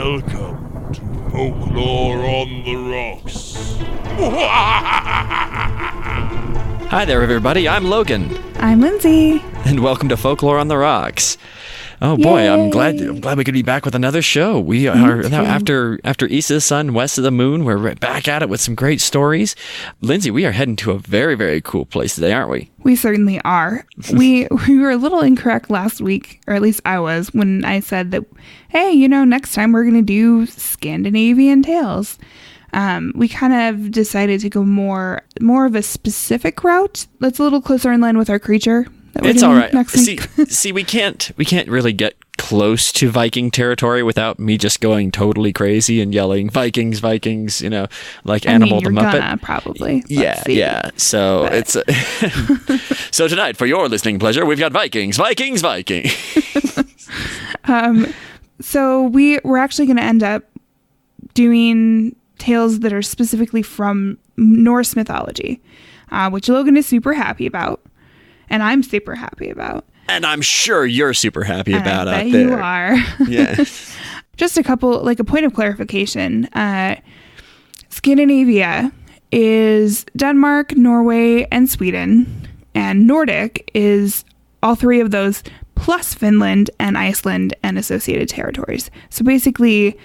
Welcome to Folklore on the Rocks. Hi there, everybody. I'm Logan. I'm Lindsay. And welcome to Folklore on the Rocks. Oh boy, Yay. I'm glad we could be back with another show. We are now after East of the Sun, West of the Moon. We're back at it with some great stories. Lindsay, we are heading to a very, very cool place today, aren't we? We certainly are. We were a little incorrect last week, or at least I was, when I said that, hey, next time we're going to do Scandinavian tales. We kind of decided to go more of a specific route that's a little closer in line with our creature. It's all right. Next week. See, we can't really get close to Viking territory without me just going totally crazy and yelling Vikings, like Animal the Muppet. Gonna, probably. Yeah. So it's so tonight, for your listening pleasure, we've got Vikings. So we're actually going to end up doing tales that are specifically from Norse mythology, which Logan is super happy about. And I'm super happy about. And I'm sure you're super happy about I bet out there. You are. Yeah. Just a point of clarification. Scandinavia is Denmark, Norway, and Sweden. And Nordic is all three of those, plus Finland and Iceland and associated territories. So basically,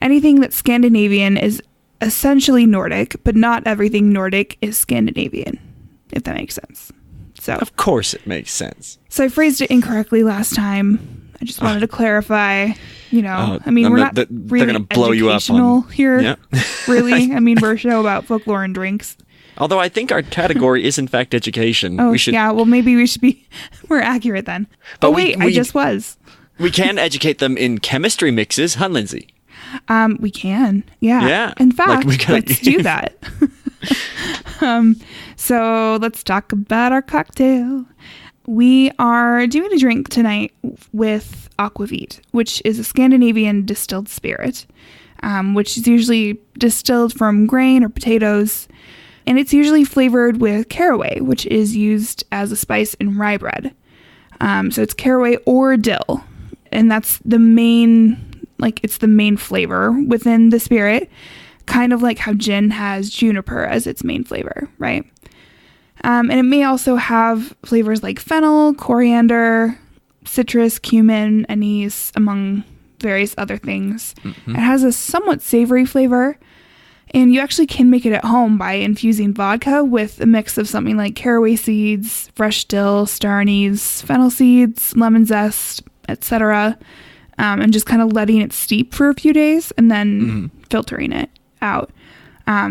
anything that's Scandinavian is essentially Nordic, but not everything Nordic is Scandinavian, if that makes sense. So, of course it makes sense. So I phrased it incorrectly last time. I just wanted to clarify, we're not really gonna blow you up here, yeah. really. We're a show about folklore and drinks. Although I think our category is in fact education. Yeah, well maybe we should be more accurate then. But I just was. We can educate them in chemistry mixes, huh, Lindsay? We can, yeah. Yeah. In fact, let's do that. So let's talk about our cocktail. We are doing a drink tonight with aquavit, which is a Scandinavian distilled spirit, which is usually distilled from grain or potatoes, and it's usually flavored with caraway, which is used as a spice in rye bread. So it's caraway or dill, and that's the main flavor within the spirit, kind of like how gin has juniper as its main flavor, right? And it may also have flavors like fennel, coriander, citrus, cumin, anise, among various other things. Mm-hmm. It has a somewhat savory flavor, and you actually can make it at home by infusing vodka with a mix of something like caraway seeds, fresh dill, star anise, fennel seeds, lemon zest, etc., and just kind of letting it steep for a few days and then filtering it out,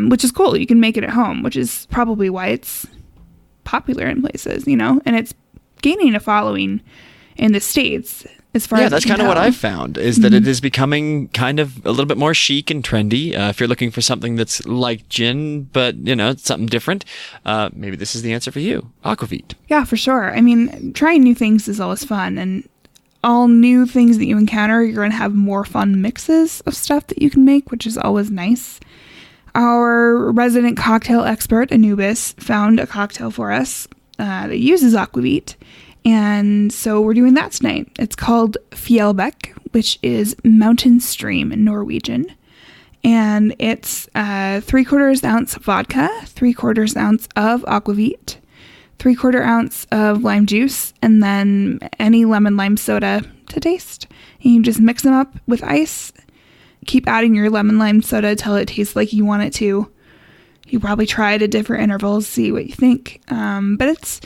which is cool. You can make it at home, which is probably why it's popular in places, and it's gaining a following in the States as far as that's kind of what I've found is that it is becoming kind of a little bit more chic and trendy. If you're looking for something that's like gin, but something different, maybe this is the answer for you. Aquavit. Yeah, for sure. Trying new things is always fun, and all new things that you encounter, you're going to have more fun mixes of stuff that you can make, which is always nice. Our resident cocktail expert, Anubis, found a cocktail for us that uses aquavit, and so we're doing that tonight. It's called Fjellbekk, which is mountain stream in Norwegian, and it's 3/4 ounce vodka, 3/4 ounce of aquavit, 3/4 ounce of lime juice, and then any lemon lime soda to taste. And you just mix them up with ice. Keep adding your lemon lime soda until it tastes like you want it to. You probably try it at different intervals, see what you think. But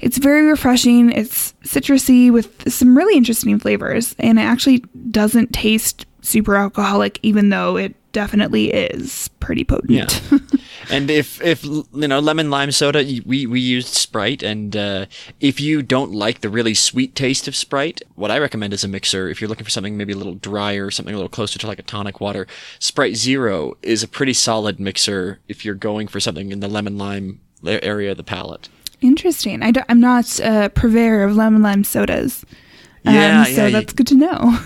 it's very refreshing. It's citrusy with some really interesting flavors, and it actually doesn't taste super alcoholic, even though it definitely is pretty potent. Yeah. And if lemon lime soda, we used Sprite, and if you don't like the really sweet taste of Sprite, what I recommend as a mixer, if you're looking for something maybe a little drier, something a little closer to like a tonic water, Sprite Zero is a pretty solid mixer if you're going for something in the lemon lime area of the palate. Interesting. I'm not a purveyor of lemon lime sodas, so that's good to know.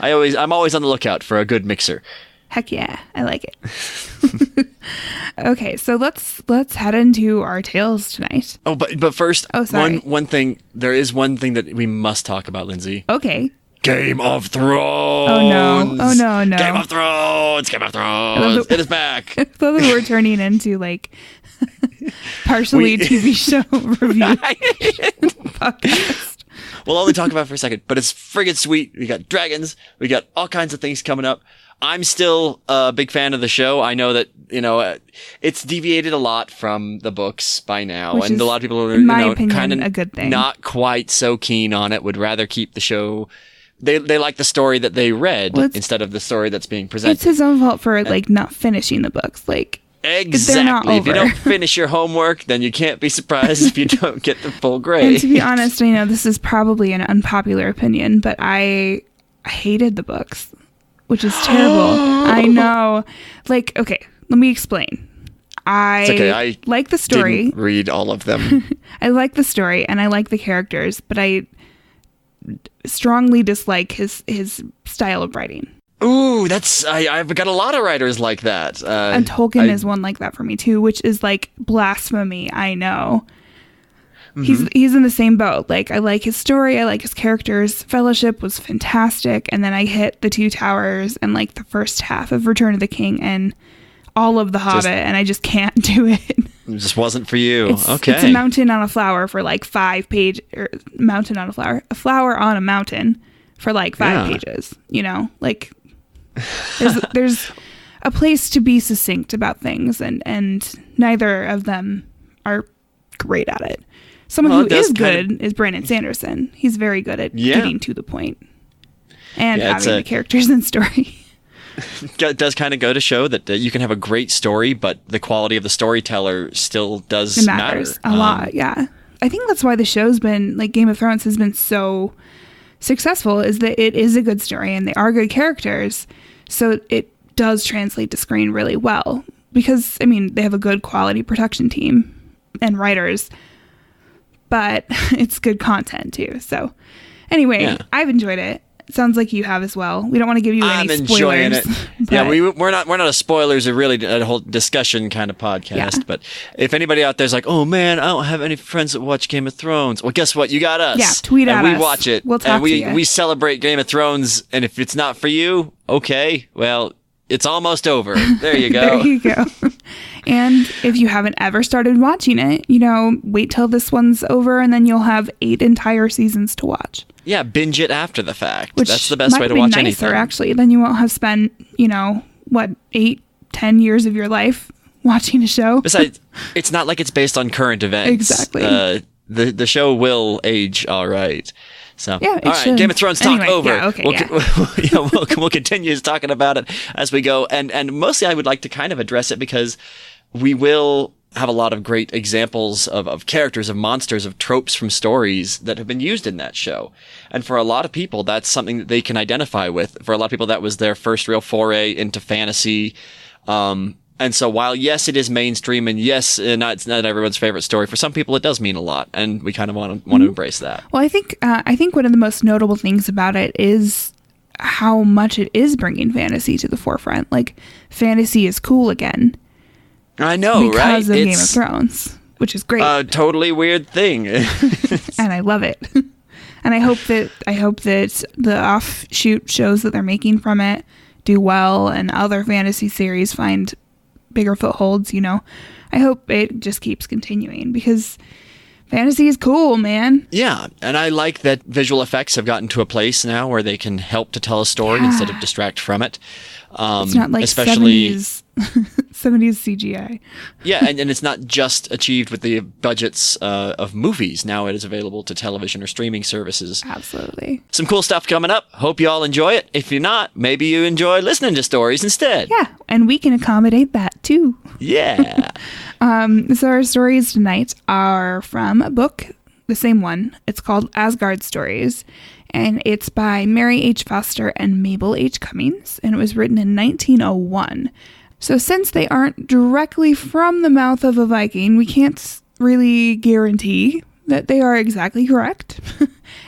I'm always on the lookout for a good mixer. Heck yeah, I like it. Okay, so let's head into our tales tonight. But first, sorry. one thing. There is one thing that we must talk about, Lindsay. Okay. Game of Thrones. Oh no! Game of Thrones. Game of Thrones. It is back. I love that we're turning into like partially TV show review podcast. We'll only talk about it for a second, but it's friggin' sweet. We got dragons. We got all kinds of things coming up. I'm still a big fan of the show. I know that, it's deviated a lot from the books by now. Which and is, a lot of people are, in my opinion, kind of a good thing. Not quite so keen on it, would rather keep the show. They like the story that they read instead of the story that's being presented. It's his own fault for not finishing the books. Exactly. If you don't finish your homework, then you can't be surprised if you don't get the full grade. And to be honest, I know this is probably an unpopular opinion, but I hated the books, which is terrible. I know. Okay, let me explain. It's okay. I like the story. Didn't read all of them. I like the story and I like the characters, but I strongly dislike his style of writing. Ooh, I've got a lot of writers like that. And Tolkien is one like that for me too, which is like blasphemy. I know. Mm-hmm. He's in the same boat. I like his story. I like his characters. Fellowship was fantastic. And then I hit the Two Towers and the first half of Return of the King and all of The Hobbit, and I just can't do it. It just wasn't for you. Okay. It's a mountain on a flower for 5 pages, or mountain on a flower on a mountain for 5 pages. There's a place to be succinct about things, and neither of them are great at it. Someone who is good is Brandon Sanderson. He's very good at getting to the point and having the characters and story. It does kind of go to show that you can have a great story, but the quality of the storyteller still does matter. A lot, yeah. I think that's why the show's been, Game of Thrones has been so successful, is that it is a good story and they are good characters. So it does translate to screen really well because, they have a good quality production team and writers, but it's good content too. So anyway, I've enjoyed it. Sounds like you have as well. We don't want to give you any spoilers. I'm enjoying it. Yeah, we're not a spoilers or really a whole discussion kind of podcast. Yeah. But if anybody out there's like, oh man, I don't have any friends that watch Game of Thrones. Well, guess what? You got us. Yeah, tweet at us. We watch it. We'll talk to you. We celebrate Game of Thrones. And if it's not for you, okay, well, it's almost over. There you go. There you go. And if you haven't ever started watching it, wait till this one's over and then you'll have 8 entire seasons to watch. Yeah, binge it after the fact. Which that's the best way to watch anything. Actually, then you won't have spent, 8-10 years of your life watching a show. Besides, it's not like it's based on current events. Exactly. The show will age all right. So, yeah, all right, should. Game of Thrones talk over. Yeah, okay, we'll continue talking about it as we go. And mostly I would like to kind of address it because we will have a lot of great examples of characters, of monsters, of tropes from stories that have been used in that show. And for a lot of people, that's something that they can identify with. For a lot of people, that was their first real foray into fantasy. And so while, yes, it is mainstream, and yes, it's not everyone's favorite story, for some people it does mean a lot, and we kind of want to embrace that. Well, I think one of the most notable things about it is how much it is bringing fantasy to the forefront. Fantasy is cool again. I know, right? Because of Game of Thrones, which is great. A totally weird thing. And I love it. And I hope that the offshoot shows that they're making from it do well, and other fantasy series find bigger footholds. I hope it just keeps continuing because fantasy is cool, man. Yeah, and I like that visual effects have gotten to a place now where they can help to tell a story instead of distract from it. It's not like especially 70s CGI. Yeah, and it's not just achieved with the budgets of movies. Now it is available to television or streaming services. Absolutely. Some cool stuff coming up. Hope you all enjoy it. If you're not, maybe you enjoy listening to stories instead. Yeah, and we can accommodate that too. Yeah. So our stories tonight are from a book, the same one. It's called Asgard Stories, and it's by Mary H. Foster and Mabel H. Cummings, and it was written in 1901. So since they aren't directly from the mouth of a Viking, we can't really guarantee that they are exactly correct.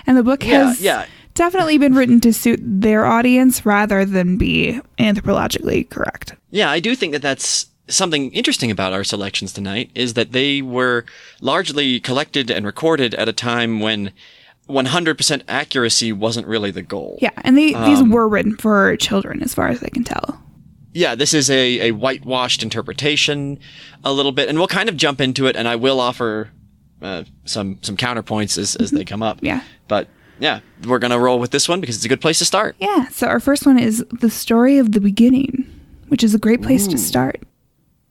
And the book has definitely been written to suit their audience rather than be anthropologically correct. Yeah, I do think that that's something interesting about our selections tonight, is that they were largely collected and recorded at a time when 100% accuracy wasn't really the goal. Yeah, and these were written for children, as far as I can tell. Yeah, this is a whitewashed interpretation a little bit, and we'll kind of jump into it, and I will offer some counterpoints as they come up. Yeah. But yeah, we're going to roll with this one because it's a good place to start. Yeah, so our first one is The Story of the Beginning, which is a great place to start.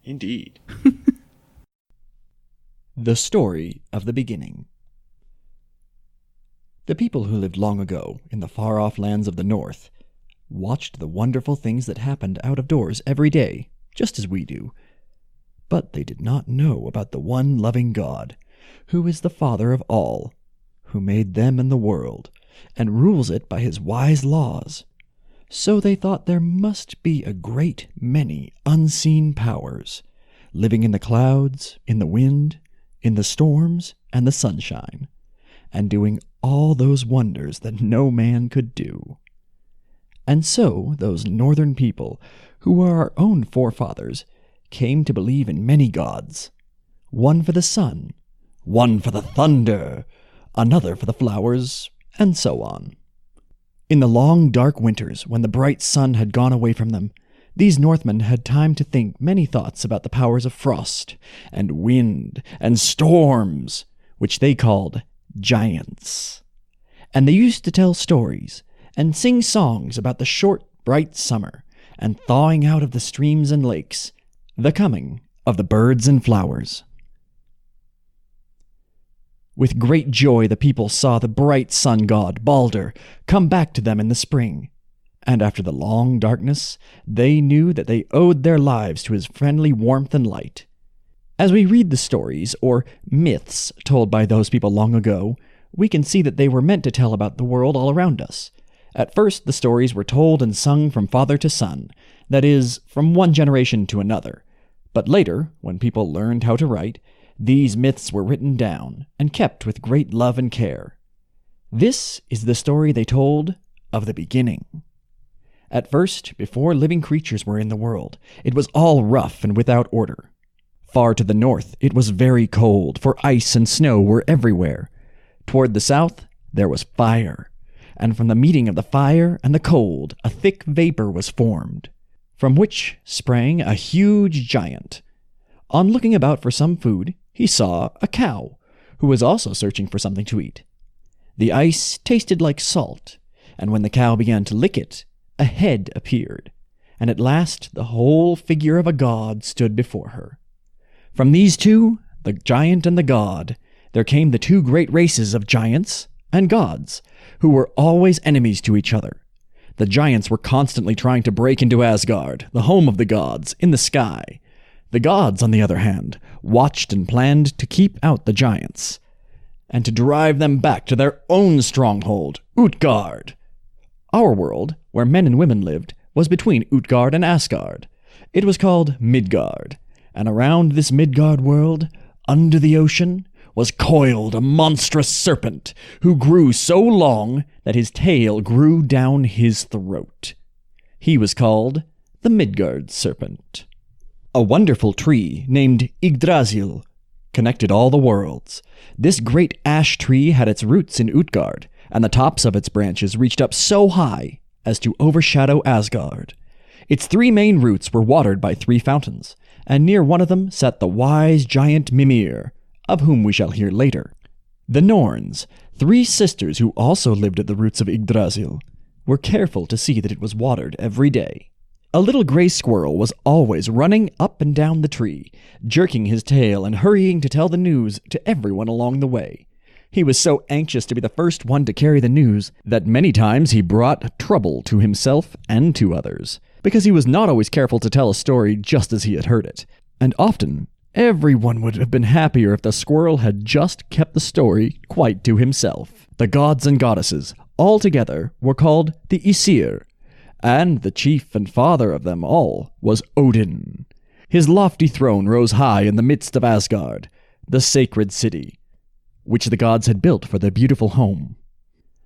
Indeed. The Story of the Beginning. The people who lived long ago in the far-off lands of the north watched the wonderful things that happened out of doors every day, just as we do. But they did not know about the one loving God, who is the Father of all, who made them and the world, and rules it by his wise laws. So they thought there must be a great many unseen powers, living in the clouds, in the wind, in the storms, and the sunshine, and doing all those wonders that no man could do. And so those northern people, who were our own forefathers, came to believe in many gods, one for the sun, one for the thunder, another for the flowers, and so on. In the long dark winters, when the bright sun had gone away from them, these Northmen had time to think many thoughts about the powers of frost, and wind, and storms, which they called giants. And they used to tell stories and sing songs about the short, bright summer, and thawing out of the streams and lakes, the coming of the birds and flowers. With great joy the people saw the bright sun god, Balder, come back to them in the spring, and after the long darkness, they knew that they owed their lives to his friendly warmth and light. As we read the stories, or myths, told by those people long ago, we can see that they were meant to tell about the world all around us. At first, the stories were told and sung from father to son, that is, from one generation to another. But later, when people learned how to write, these myths were written down and kept with great love and care. This is the story they told of the beginning. At first, before living creatures were in the world, it was all rough and without order. Far to the north, it was very cold, for ice and snow were everywhere. Toward the south, there was fire, and from the meeting of the fire and the cold, a thick vapor was formed, from which sprang a huge giant. On looking about for some food, he saw a cow, who was also searching for something to eat. The ice tasted like salt, and when the cow began to lick it, a head appeared, and at last the whole figure of a god stood before her. From these two, the giant and the god, there came the two great races of giants and gods, who were always enemies to each other. The giants were constantly trying to break into Asgard, the home of the gods, in the sky. The gods, on the other hand, watched and planned to keep out the giants, and to drive them back to their own stronghold, Utgard. Our world, where men and women lived, was between Utgard and Asgard. It was called Midgard, and around this Midgard world, under the ocean, was coiled a monstrous serpent, who grew so long that his tail grew down his throat. He was called the Midgard serpent. A wonderful tree named Yggdrasil connected all the worlds. This great ash tree had its roots in Utgard, and the tops of its branches reached up so high as to overshadow Asgard. Its three main roots were watered by three fountains, and near one of them sat the wise giant Mimir, of whom we shall hear later. The Norns, three sisters who also lived at the roots of Yggdrasil, were careful to see that it was watered every day. A little gray squirrel was always running up and down the tree, jerking his tail and hurrying to tell the news to everyone along the way. He was so anxious to be the first one to carry the news that many times he brought trouble to himself and to others, because he was not always careful to tell a story just as he had heard it. And often, everyone would have been happier if the squirrel had just kept the story quite to himself. The gods and goddesses, all together, were called the Aesir, and the chief and father of them all was Odin. His lofty throne rose high in the midst of Asgard, the sacred city, which the gods had built for their beautiful home.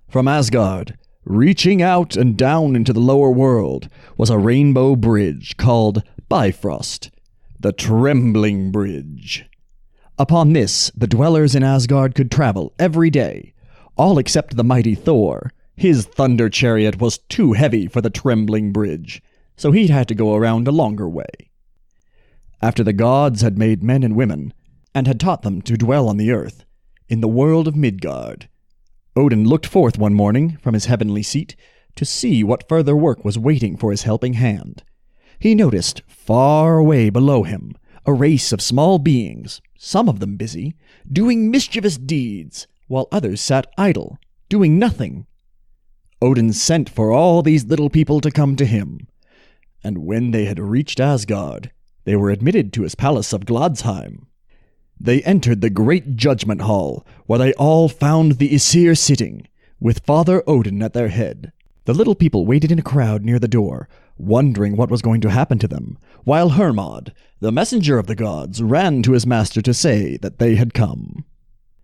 From Asgard, reaching out and down into the lower world, was a rainbow bridge called Bifrost, the Trembling Bridge. Upon this, the dwellers in Asgard could travel every day, all except the mighty Thor. His thunder chariot was too heavy for the trembling bridge, so he'd had to go around a longer way. After the gods had made men and women, and had taught them to dwell on the earth, in the world of Midgard, Odin looked forth one morning from his heavenly seat to see what further work was waiting for his helping hand. He noticed, far away below him, a race of small beings, some of them busy, doing mischievous deeds, while others sat idle, doing nothing. Odin sent for all these little people to come to him, and when they had reached Asgard, they were admitted to his palace of Gladsheim. They entered the great judgment hall, where they all found the Aesir sitting, with Father Odin at their head. The little people waited in a crowd near the door, wondering what was going to happen to them, while Hermod, the messenger of the gods, ran to his master to say that they had come.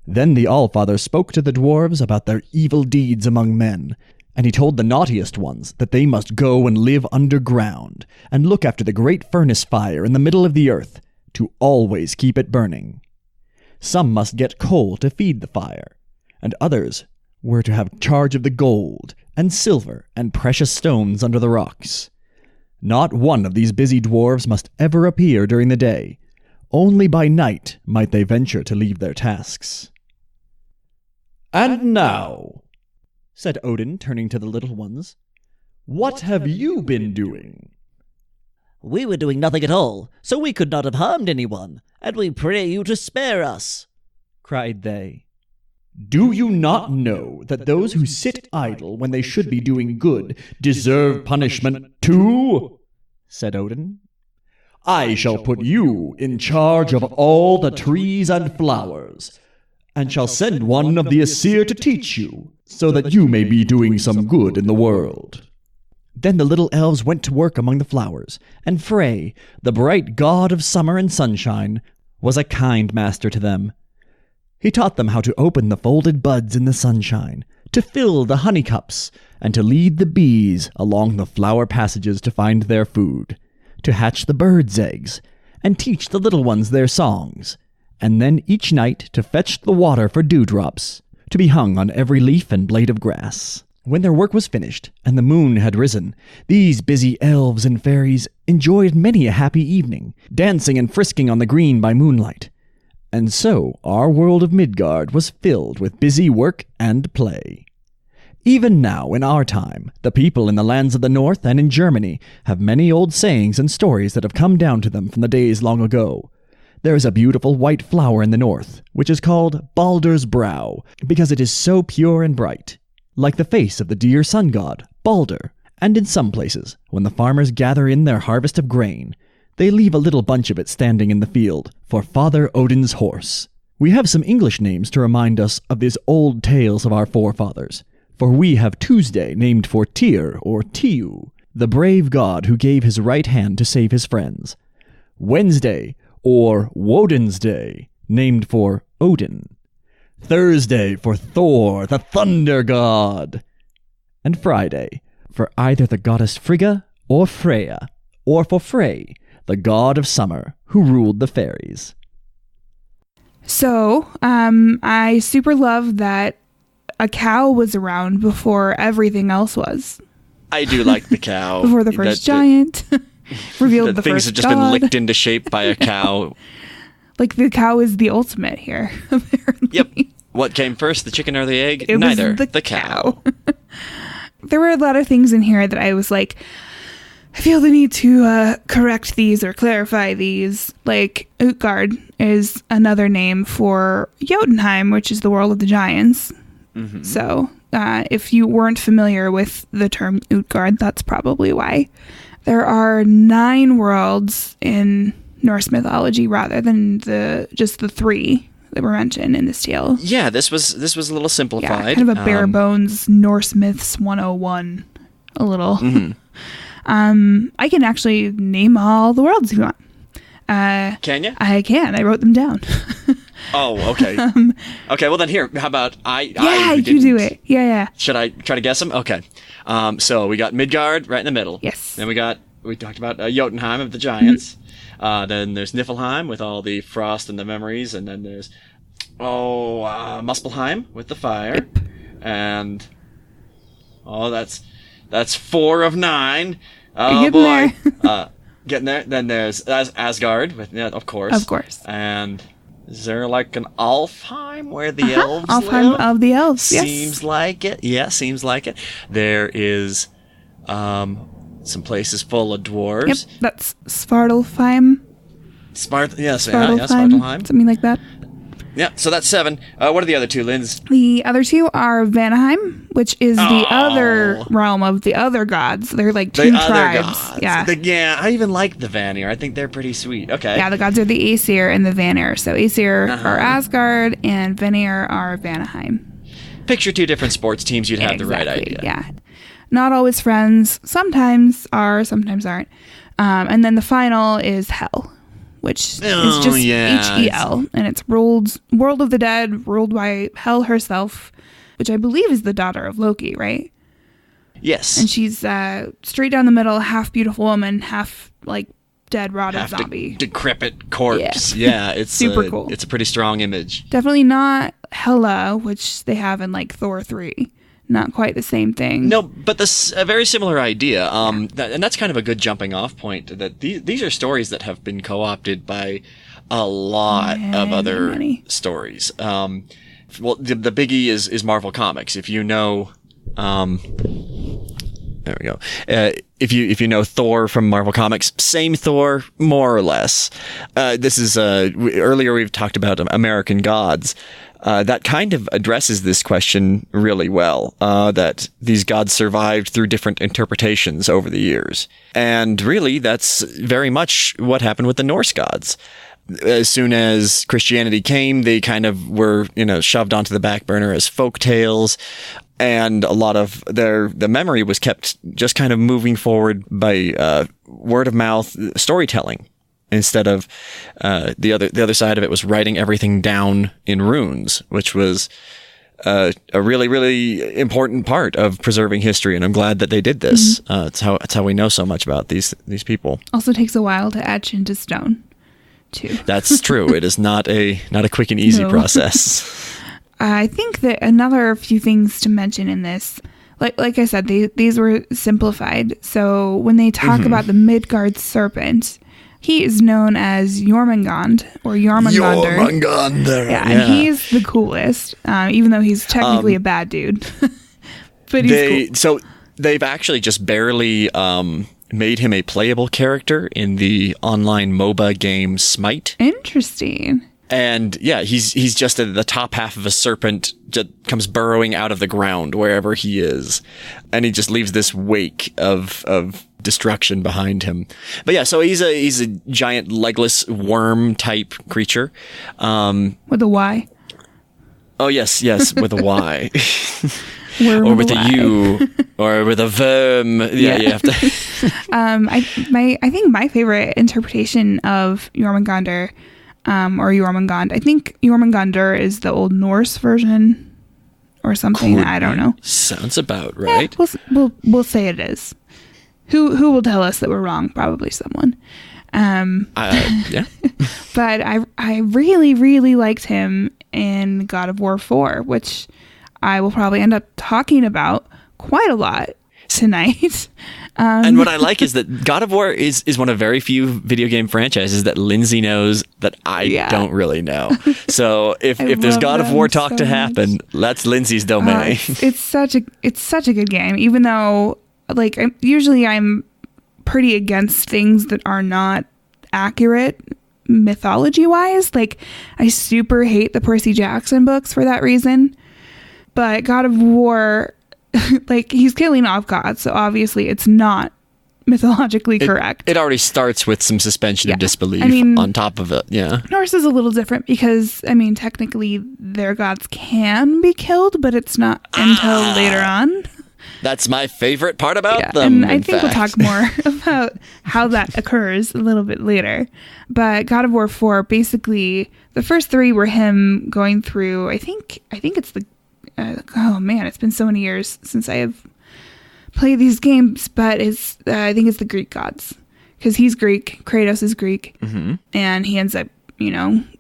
Then the Allfather spoke to the dwarves about their evil deeds among men, and he told the naughtiest ones that they must go and live underground, and look after the great furnace fire in the middle of the earth, to always keep it burning. Some must get coal to feed the fire, and others were to have charge of the gold and silver and precious stones under the rocks. Not one of these busy dwarves must ever appear during the day. Only by night might they venture to leave their tasks. "And now," said Odin, turning to the little ones, "what have you been doing?" "We were doing nothing at all, so we could not have harmed anyone, and we pray you to spare us," cried they. "Do you not know that those who sit idle when they should be doing good deserve punishment too?" said Odin. "I shall put you in charge of all the trees and flowers, and shall send one of the Aesir to teach you, so that you may be doing some good in the world." Then the little elves went to work among the flowers, and Frey, the bright god of summer and sunshine, was a kind master to them. He taught them how to open the folded buds in the sunshine, to fill the honey cups, and to lead the bees along the flower passages to find their food, to hatch the birds' eggs, and teach the little ones their songs, and then each night to fetch the water for dewdrops, to be hung on every leaf and blade of grass. When their work was finished, and the moon had risen, these busy elves and fairies enjoyed many a happy evening, dancing and frisking on the green by moonlight. And so our world of Midgard was filled with busy work and play. Even now, in our time, the people in the lands of the north and in Germany have many old sayings and stories that have come down to them from the days long ago. There is a beautiful white flower in the north, which is called Balder's Brow, because it is so pure and bright, like the face of the dear sun god, Balder. And in some places, when the farmers gather in their harvest of grain, they leave a little bunch of it standing in the field for Father Odin's horse. We have some English names to remind us of these old tales of our forefathers, for we have Tuesday named for Tyr or Tiu, the brave god who gave his right hand to save his friends. Wednesday, or Woden's Day, named for Odin. Thursday for Thor, the thunder god. And Friday for either the goddess Frigga or Freya, or for Frey, the god of summer who ruled the fairies. So, I super love that a cow was around before everything else was. I do like the cow. Before the first giant revealed the things first have just god. been licked into shape by a cow. Like, the cow is the ultimate here, apparently. Yep. What came first, the chicken or the egg? It was Neither. the cow. There were a lot of things in here that I was like, I feel the need to correct these or clarify these. Like, Utgard is another name for Jotunheim, which is the world of the giants. Mm-hmm. So, if you weren't familiar with the term Utgard, that's probably why. There are 9 worlds in Norse mythology rather than just the 3 that were mentioned in this tale. Yeah, this was a little simplified. Yeah, kind of a bare bones Norse Myths 101. A little. Mm-hmm. I can actually name all the worlds if you want. Can you? I can. I wrote them down. Oh, okay. Okay, well then here, how about Yeah, you do it. Yeah. Should I try to guess them? Okay. So we got Midgard right in the middle. Yes. Then we talked about Jotunheim of the giants. Mm-hmm. Then there's Niflheim with all the frost and the memories, and then there's Muspelheim with the fire. Yep. And that's 4 of 9. Oh You're boy. getting there. Getting there. Then there's Asgard, of course. Of course. And is there like an Alfheim where the elves Alfheim live? of the elves, yes. Seems like it. Yeah, seems like it. There is some places full of dwarves. Yep, that's Svartalfheim. Svartalfheim. Something like that. Yeah, so that's 7. What are the other 2, Linz? The other 2 are Vanaheim, which is the other realm of the other gods. They're like 2 tribes. Gods. Yeah. I even like the Vanir. I think they're pretty sweet. Okay. Yeah, the gods are the Aesir and the Vanir. So Aesir are Asgard and Vanir are Vanaheim. Picture 2 different sports teams, you'd have the right idea. Yeah. Not always friends. Sometimes are, sometimes aren't. And then the final is Hell, which is just Hel, and it's world of the dead, ruled by Hel herself, which I believe is the daughter of Loki, right? Yes. And she's straight down the middle, half beautiful woman, half like dead, rotted zombie. Decrepit corpse. Yeah, it's super cool. It's a pretty strong image. Definitely not Hela, which they have in like Thor 3. Not quite the same thing. No, but this a very similar idea. And that's kind of a good jumping off point. That these are stories that have been co-opted by a lot of other stories. Well, the biggie is Marvel Comics. If you know, there we go. If you know Thor from Marvel Comics, same Thor, more or less. This is earlier we've talked about American gods. That kind of addresses this question really well, that these gods survived through different interpretations over the years. And really, that's very much what happened with the Norse gods. As soon as Christianity came, they kind of were, shoved onto the back burner as folk tales. And a lot of the memory was kept just kind of moving forward by word of mouth storytelling. Instead of the other side of it was writing everything down in runes, which was a really, really important part of preserving history. And I'm glad that they did this. It's how we know so much about these people. Also takes a while to etch into stone, too. That's true. It is not a quick and easy process. I think that another few things to mention in this, like I said, these were simplified. So when they talk about the Midgard serpent, he is known as Jormungand or Jormungandr. Jormungandr. Yeah, and he's the coolest, even though he's technically a bad dude. But he's cool. So they've actually just barely made him a playable character in the online MOBA game Smite. Interesting. And yeah, he's just at the top half of a serpent that comes burrowing out of the ground wherever he is. And he just leaves this wake of destruction behind him. But yeah, so he's a giant legless worm type creature. With a Y. Oh yes, with a Y. Or with a U, or with a verm. Yeah, you have to. I think my favorite interpretation of Jormungandr, or Jormungand, I think Jormungandr is the Old Norse version, or something. I don't know. Sounds about right. Yeah, we'll say it is. Who will tell us that we're wrong? Probably someone. Yeah. But I really, really liked him in God of War 4, which I will probably end up talking about quite a lot tonight. And what I like is that God of War is one of very few video game franchises that Lindsay knows that I don't really know. So if there's God of War talk to happen, that's Lindsay's domain. It's such a good game, even though usually I'm pretty against things that are not accurate mythology wise. Like, I super hate the Percy Jackson books for that reason. But God of War, he's killing off gods, so obviously it's not mythologically correct. It already starts with some suspension of disbelief on top of it. Yeah. Norse is a little different because, technically their gods can be killed, but it's not until later on. That's my favorite part about them. And I think we'll talk more about how that occurs a little bit later. But God of War 4, basically, the first 3 were him going through, I think it's the, it's been so many years since I have played these games, but I think it's the Greek gods. Because he's Greek, Kratos is Greek, and he ends up,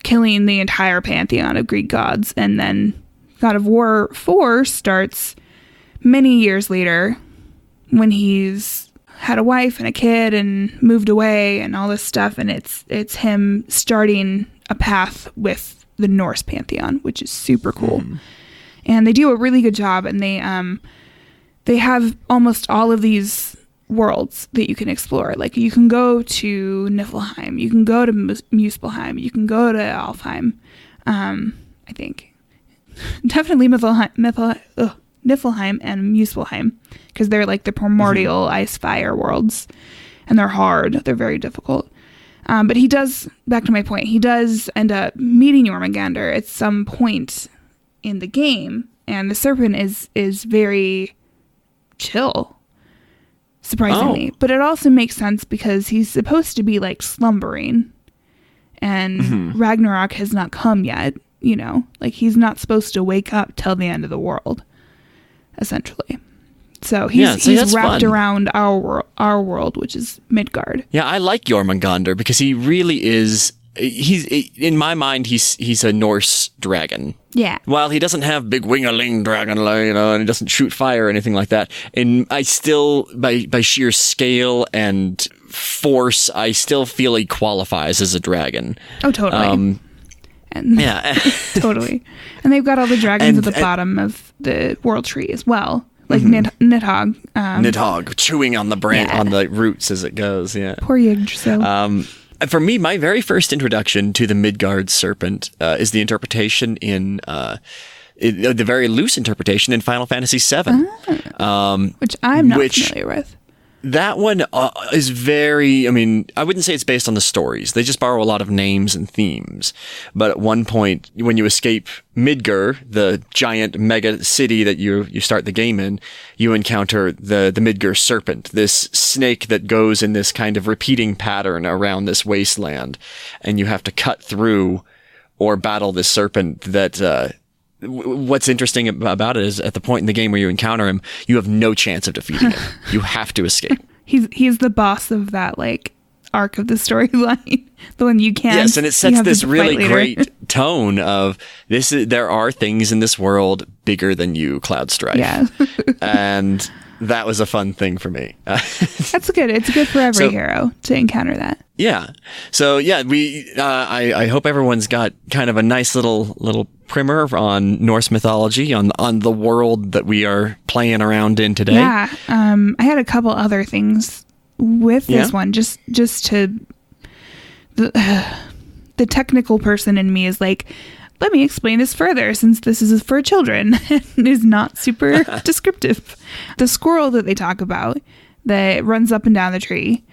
killing the entire pantheon of Greek gods and then God of War 4 starts many years later when he's had a wife and a kid and moved away and all this stuff. And it's him starting a path with the Norse pantheon, which is super cool. And they do a really good job. And they have almost all of these worlds that you can explore. Like you can go to Niflheim, you can go to Muspelheim, you can go to Alfheim. I think definitely Niflheim and Muspelheim, because they're like the primordial ice fire worlds, and they're hard. They're very difficult. But he does, back to my point, he does end up meeting Jormungandr at some point in the game, and the serpent is very chill, surprisingly. But it also makes sense because he's supposed to be like slumbering, and Ragnarok has not come yet, you know? Like he's not supposed to wake up till the end of the world, essentially. So he's wrapped around our world, which is Midgard. Yeah, I like Jormungandr because he really is. He's in my mind. He's a Norse dragon. Yeah. While he doesn't have big wing-a-ling dragon, you know, and he doesn't shoot fire or anything like that, and I still, by sheer scale and force, I still feel he qualifies as a dragon. Oh, totally. Yeah. Totally. And they've got all the dragons at the bottom of the world tree as well. Like Nidhogg. Nidhogg chewing on the branch, on the roots as it goes. Yeah. Poor Yggdrasil. For me, my very first introduction to the Midgard serpent is the interpretation in the very loose interpretation in Final Fantasy VII, which I'm not familiar with. That one is very, I mean, I wouldn't say it's based on the stories. They just borrow a lot of names and themes. But at one point, when you escape Midgar, the giant mega city that you start the game in, you encounter the Midgar serpent, this snake that goes in this kind of repeating pattern around this wasteland. And you have to cut through or battle this serpent that, what's interesting about it is at the point in the game where you encounter him, you have no chance of defeating him. You have to escape. He's the boss of that like arc of the storyline, the one you can't. Yes, and it sets this really great tone of this. There are things in this world bigger than you, Cloud Strife. Yeah, and that was a fun thing for me. That's good. It's good for every hero to encounter that. Yeah. So yeah, I hope everyone's got kind of a nice little primer on Norse mythology, on the world that we are playing around in today. Yeah. I had a couple other things with this one, just to the technical person in me is like, let me explain this further since this is for children and is not super descriptive. The squirrel that they talk about that runs up and down the tree.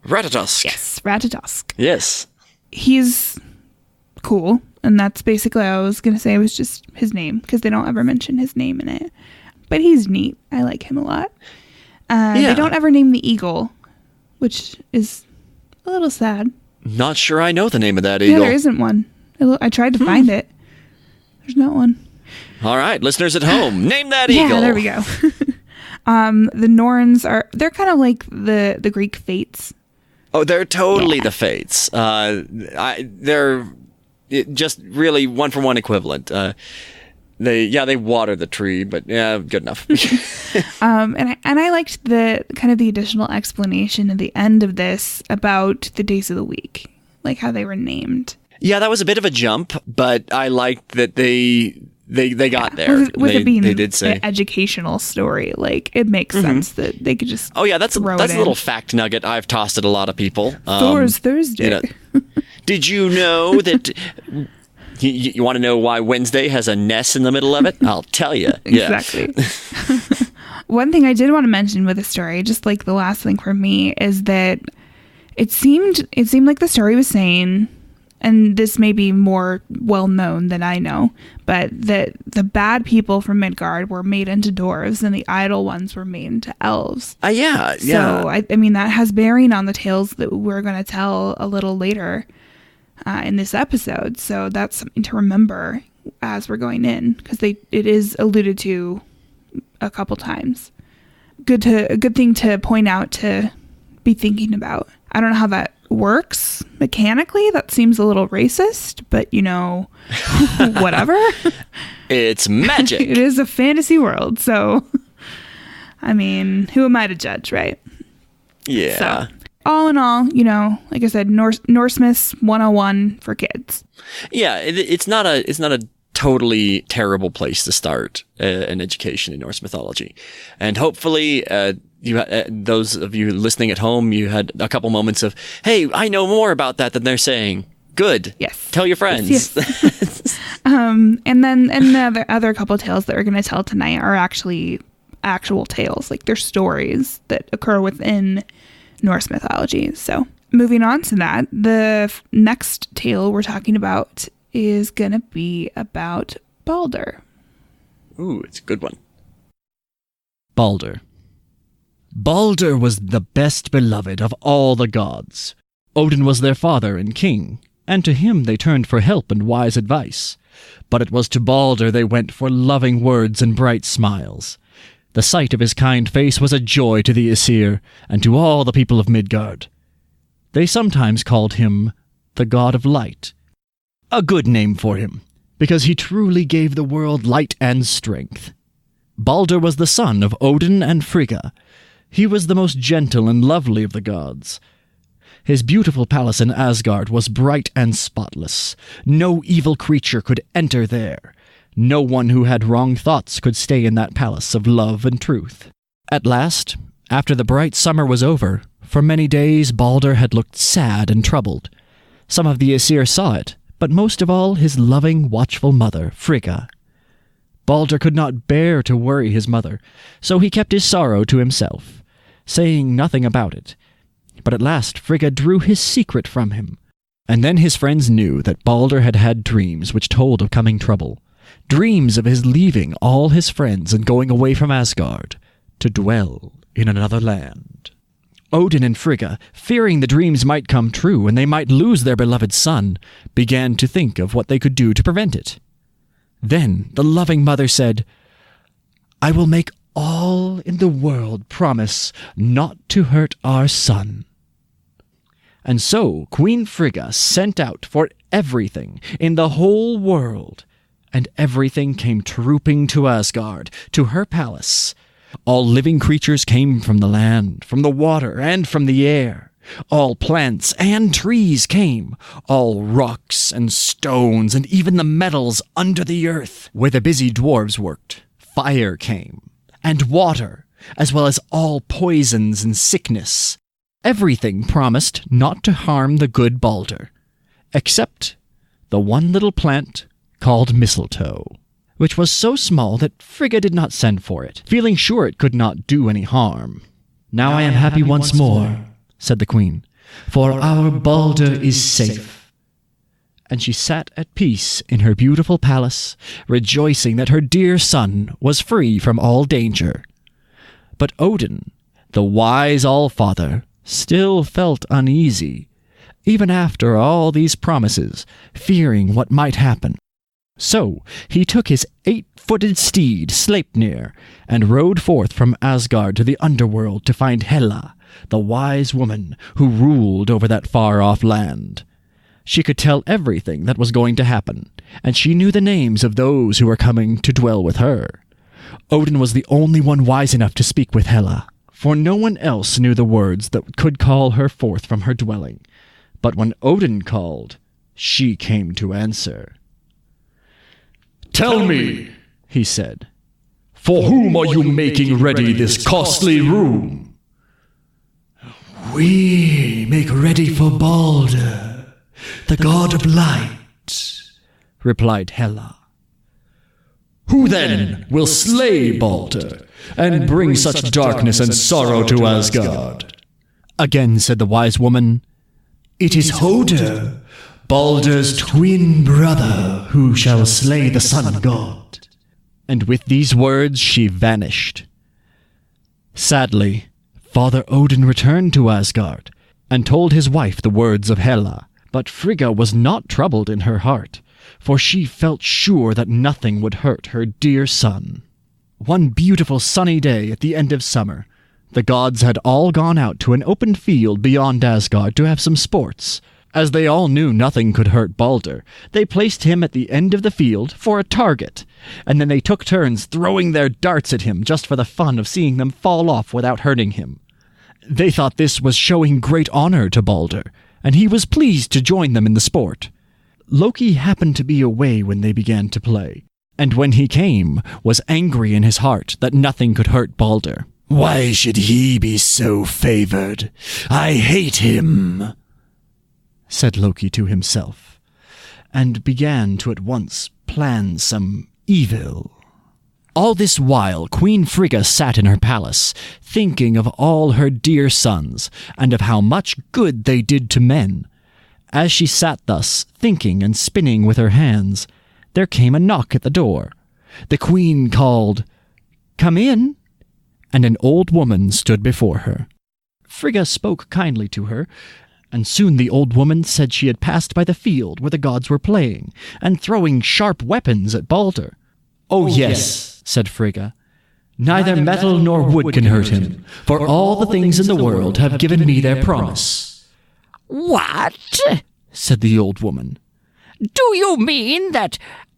Ratatosk. Yes, Ratatosk. Yes. He's cool. And that's basically all I was going to say was just his name, because they don't ever mention his name in it. But he's neat. I like him a lot. They don't ever name the eagle, which is a little sad. Not sure I know the name of that eagle. Yeah, there isn't one. I tried to find it. There's not one. All right, listeners at home, name that eagle. Yeah, there we go. The Norns they're kind of like the Greek fates. Oh, they're totally the fates. They're just really one-for-one equivalent. They water the tree, but yeah, good enough. And I liked the kind of the additional explanation at the end of this about the days of the week, like how they were named. Yeah, that was a bit of a jump, but I liked that they got there. With it being they did say an educational story, like it makes sense that they could just. Oh yeah, that's a little fact nugget I've tossed at a lot of people. Thor's Thursday. You know, did you know that? You want to know why Wednesday has a Ness in the middle of it? I'll tell you. Yeah. Exactly. One thing I did want to mention with the story, just like the last thing for me, is that it seemed like the story was saying, and this may be more well known than I know, but that the bad people from Midgard were made into dwarves and the idle ones were made into elves. Yeah. So I mean that has bearing on the tales that we're going to tell a little later in this episode. So that's something to remember as we're going in, because it is alluded to a couple times. A good thing to point out, to be thinking about. I don't know how that works mechanically. That seems a little racist, but whatever. It's magic. It is a fantasy world, so I mean, who am I to judge, right? Yeah. So, all in all, like I said, Norse Myths 101 for kids. Yeah, it's not a totally terrible place to start an education in Norse mythology, and hopefully, those of you listening at home, you had a couple moments of, "Hey, I know more about that than they're saying." Good. Yes. Tell your friends. Yes. And the other couple of tales that we're going to tell tonight are actually actual tales, like they're stories that occur within Norse mythology. So moving on to that, the next tale we're talking about is going to be about Balder. Ooh, it's a good one. Balder. Balder was the best beloved of all the gods. Odin was their father and king, and to him they turned for help and wise advice. But it was to Balder they went for loving words and bright smiles. The sight of his kind face was a joy to the Aesir and to all the people of Midgard. They sometimes called him the God of Light. A good name for him, because he truly gave the world light and strength. Balder was the son of Odin and Frigga. He was the most gentle and lovely of the gods. His beautiful palace in Asgard was bright and spotless. No evil creature could enter there. No one who had wrong thoughts could stay in that palace of love and truth. At last, after the bright summer was over, for many days Balder had looked sad and troubled. Some of the Aesir saw it, but most of all his loving, watchful mother, Frigga. Balder could not bear to worry his mother, so he kept his sorrow to himself, saying nothing about it. But at last Frigga drew his secret from him. And then his friends knew that Balder had had dreams which told of coming trouble. Dreams of his leaving all his friends and going away from Asgard to dwell in another land. Odin and Frigga, fearing the dreams might come true and they might lose their beloved son, began to think of what they could do to prevent it. Then the loving mother said, "I will make all in the world promise not to hurt our son." And so Queen Frigga sent out for everything in the whole world, and everything came trooping to Asgard, to her palace. All living creatures came from the land, from the water, and from the air. All plants and trees came, all rocks and stones, and even the metals under the earth, where the busy dwarves worked. Fire came, and water, as well as all poisons and sickness. Everything promised not to harm the good Balder, except the one little plant called mistletoe, which was so small that Frigga did not send for it, feeling sure it could not do any harm. "Now I am happy once more," said the queen, "for our Balder is safe." And she sat at peace in her beautiful palace, rejoicing that her dear son was free from all danger. But Odin, the wise All-Father, still felt uneasy, even after all these promises, fearing what might happen. So he took his 8-footed steed, Sleipnir, and rode forth from Asgard to the underworld to find Hela, the wise woman who ruled over that far-off land. She could tell everything that was going to happen, and she knew the names of those who were coming to dwell with her. Odin was the only one wise enough to speak with Hela, for no one else knew the words that could call her forth from her dwelling. But when Odin called, she came to answer. "Tell me," he said, "for whom are you making ready this costly room?" "We make ready for Balder, the god of light," replied Hela. "Who then will slay Balder and bring such darkness and sorrow to Asgard?" Again said the wise woman, "It is Hoder, Balder's twin brother, who shall slay the sun god." And with these words she vanished. Sadly, Father Odin returned to Asgard and told his wife the words of Hela. But Frigga was not troubled in her heart, for she felt sure that nothing would hurt her dear son. One beautiful sunny day at the end of summer, The gods had all gone out to an open field beyond Asgard to have some sports. As they all knew nothing could hurt Balder, they placed him at the end of the field for a target, and then they took turns throwing their darts at him just for the fun of seeing them fall off without hurting him. They thought this was showing great honor to Balder, and he was pleased to join them in the sport. Loki happened to be away when they began to play, and when he came, was angry in his heart that nothing could hurt Balder. "Why should he be so favored? I hate him," said Loki to himself, and began to at once plan some evil. All this while Queen Frigga sat in her palace, thinking of all her dear sons, and of how much good they did to men. As she sat thus, thinking and spinning with her hands, there came a knock at the door. The queen called, "Come in," and an old woman stood before her. Frigga spoke kindly to her, and soon the old woman said she had passed by the field where the gods were playing, and throwing sharp weapons at Balder. "Oh, yes," said Frigga. "Neither metal nor wood can hurt him, for all the things in the world have given me their promise." "What?" said the old woman. "Do you mean that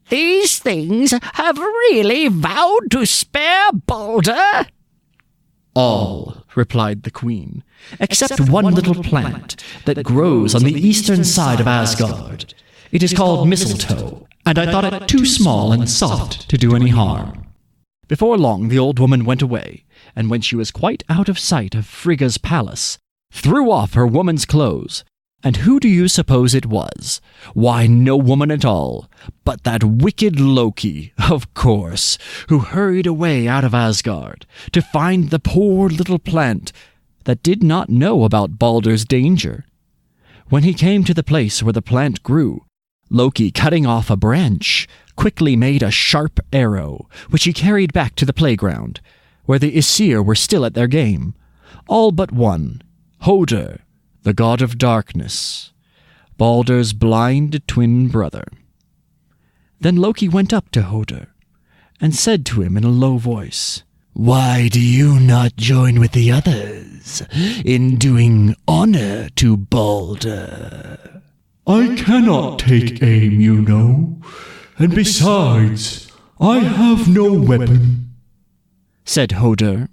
these things have really vowed to spare Balder?" "All," replied the queen, "except one little plant that grows on the eastern side of Asgard. It is called mistletoe, and I thought it too small and soft to do any harm." Before long the old woman went away, and when she was quite out of sight of Frigga's palace, threw off her woman's clothes. And who do you suppose it was? Why, no woman at all, but that wicked Loki, of course, who hurried away out of Asgard to find the poor little plant that did not know about Balder's danger. When he came to the place where the plant grew, Loki, cutting off a branch, quickly made a sharp arrow, which he carried back to the playground, where the Aesir were still at their game, all but one, Hoder, the god of darkness, Balder's blind twin brother. Then Loki went up to Hoder, and said to him in a low voice, "Why do you not join with the others in doing honor to Balder?" I cannot take aim, you know, and besides, I have no weapon," said Hoder.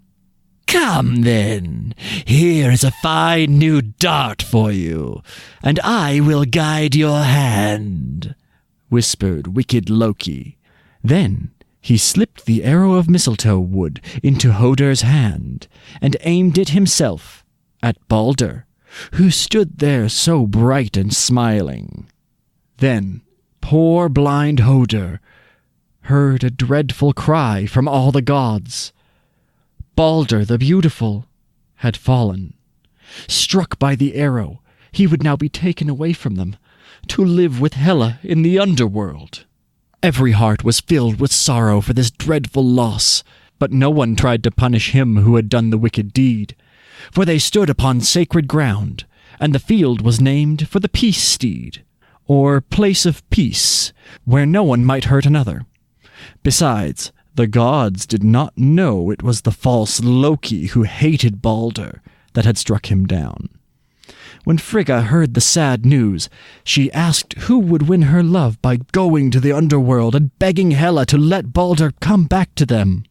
"Come then, here is a fine new dart for you, and I will guide your hand," whispered wicked Loki. Then he slipped the arrow of mistletoe wood into Hoder's hand, and aimed it himself at Balder, who stood there so bright and smiling. Then poor blind Hoder heard a dreadful cry from all the gods. Balder the Beautiful had fallen. Struck by the arrow, he would now be taken away from them, to live with Hela in the underworld. Every heart was filled with sorrow for this dreadful loss, but no one tried to punish him who had done the wicked deed, for they stood upon sacred ground, and the field was named for the Peace Steed, or Place of Peace, where no one might hurt another. Besides, the gods did not know it was the false Loki who hated Balder that had struck him down. When Frigga heard the sad news, she asked who would win her love by going to the underworld and begging Hela to let Balder come back to them.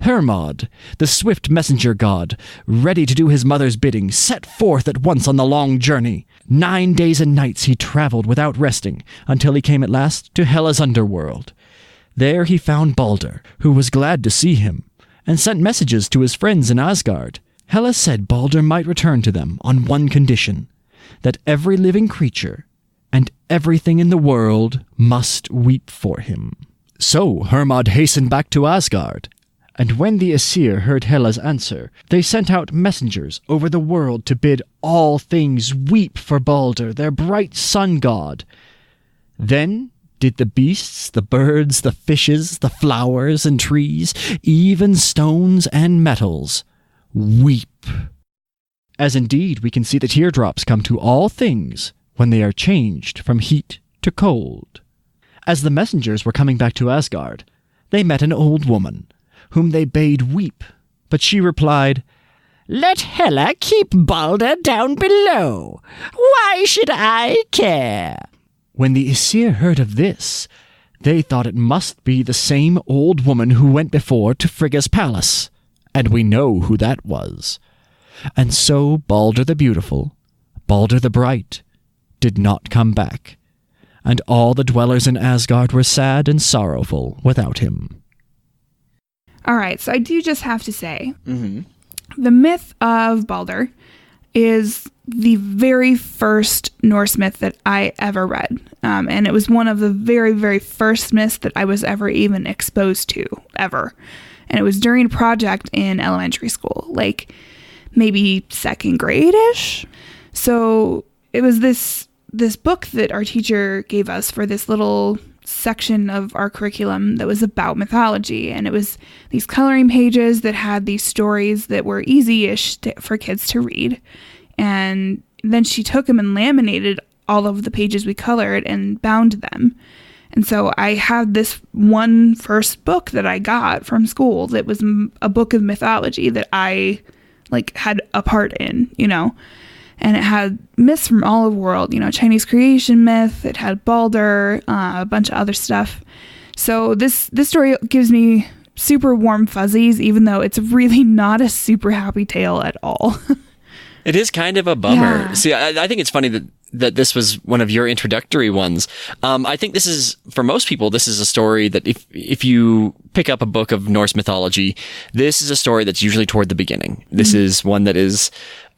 Hermod, the swift messenger god, ready to do his mother's bidding, set forth at once on the long journey. 9 days and nights he traveled without resting, until he came at last to Hela's underworld. There he found Balder, who was glad to see him, and sent messages to his friends in Asgard. Hela said Balder might return to them on one condition, that every living creature and everything in the world must weep for him. So Hermod hastened back to Asgard, and when the Aesir heard Hela's answer, they sent out messengers over the world to bid all things weep for Balder, their bright sun god. Then did the beasts, the birds, the fishes, the flowers and trees, even stones and metals, weep. As indeed we can see the teardrops come to all things when they are changed from heat to cold. As the messengers were coming back to Asgard, they met an old woman, whom they bade weep, but she replied, Let Hela keep Balder down below. Why should I care? When the Aesir heard of this, they thought it must be the same old woman who went before to Frigga's palace, and we know who that was. And so Balder the Beautiful, Balder the Bright, did not come back, and all the dwellers in Asgard were sad and sorrowful without him. All right, so I do just have to say, the myth of Balder is the very first Norse myth that I ever read. And it was one of the very, very first myths that I was ever even exposed to, ever. And it was during a project in elementary school, like maybe second grade-ish. So it was this book that our teacher gave us for this little section of our curriculum that was about mythology. And it was these coloring pages that had these stories that were easy-ish for kids to read. And then she took them and laminated all of the pages we colored and bound them. And so I had this one first book that I got from school that was a book of mythology that I had a part in, and it had myths from all over the world, Chinese creation myth. It had Balder, a bunch of other stuff. So this story gives me super warm fuzzies, even though it's really not a super happy tale at all. It is kind of a bummer. Yeah. See, I think it's funny that this was one of your introductory ones. I think this is, for most people, this is a story that if you pick up a book of Norse mythology, this is a story that's usually toward the beginning. This is one that is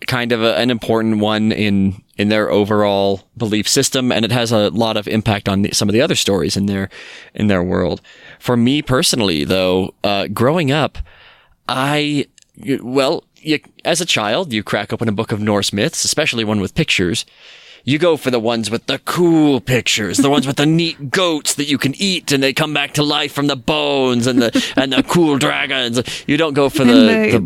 kind of an important one in their overall belief system, and it has a lot of impact on some of the other stories in their world. For me personally, though, growing up, as a child, you crack open a book of Norse myths, especially one with pictures. You go for the ones with the cool pictures, the ones with the neat goats that you can eat and they come back to life from the bones and the cool dragons. You don't go for the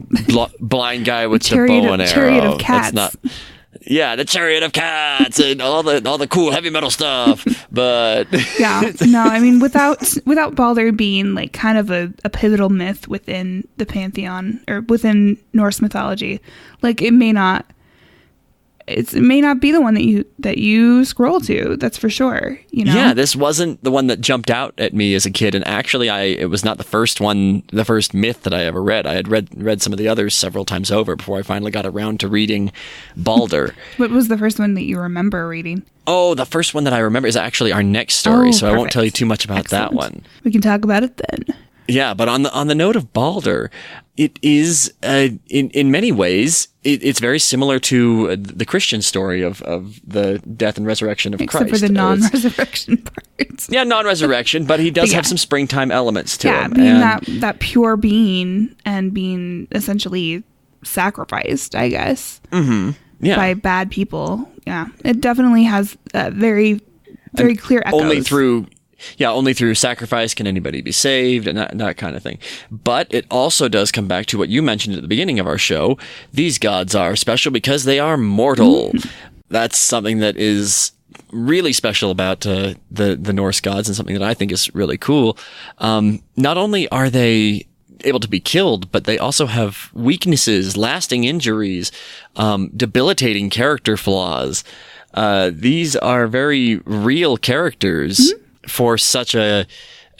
blind guy with the bow and arrow. Chariot of cats. The Chariot of Cats and all the cool heavy metal stuff. But yeah, no, I mean, without Balder being kind of a pivotal myth within the pantheon or within Norse mythology, it may not be the one that you scroll to. That's for sure. Yeah, this wasn't the one that jumped out at me as a kid, and actually, it was not the first myth that I ever read. I had read some of the others several times over before I finally got around to reading Balder. What was the first one that you remember reading? Oh, the first one that I remember is actually our next story, so perfect. I won't tell you too much about that one. We can talk about it then. Yeah, but on the note of Balder, it is in many ways it's very similar to the Christian story of the death and resurrection of Christ. Except for the non-resurrection part. Yeah, non-resurrection, but he does have some springtime elements to him. Yeah, being that pure being and being essentially sacrificed, I guess. Mm-hmm. Yeah. By bad people. Yeah, it definitely has very, very clear echoes. Only through sacrifice can anybody be saved and that kind of thing. But it also does come back to what you mentioned at the beginning of our show. These gods are special because they are mortal. That's something that is really special about the Norse gods and something that I think is really cool. Not only are they able to be killed, but they also have weaknesses, lasting injuries, debilitating character flaws. These are very real characters. For such an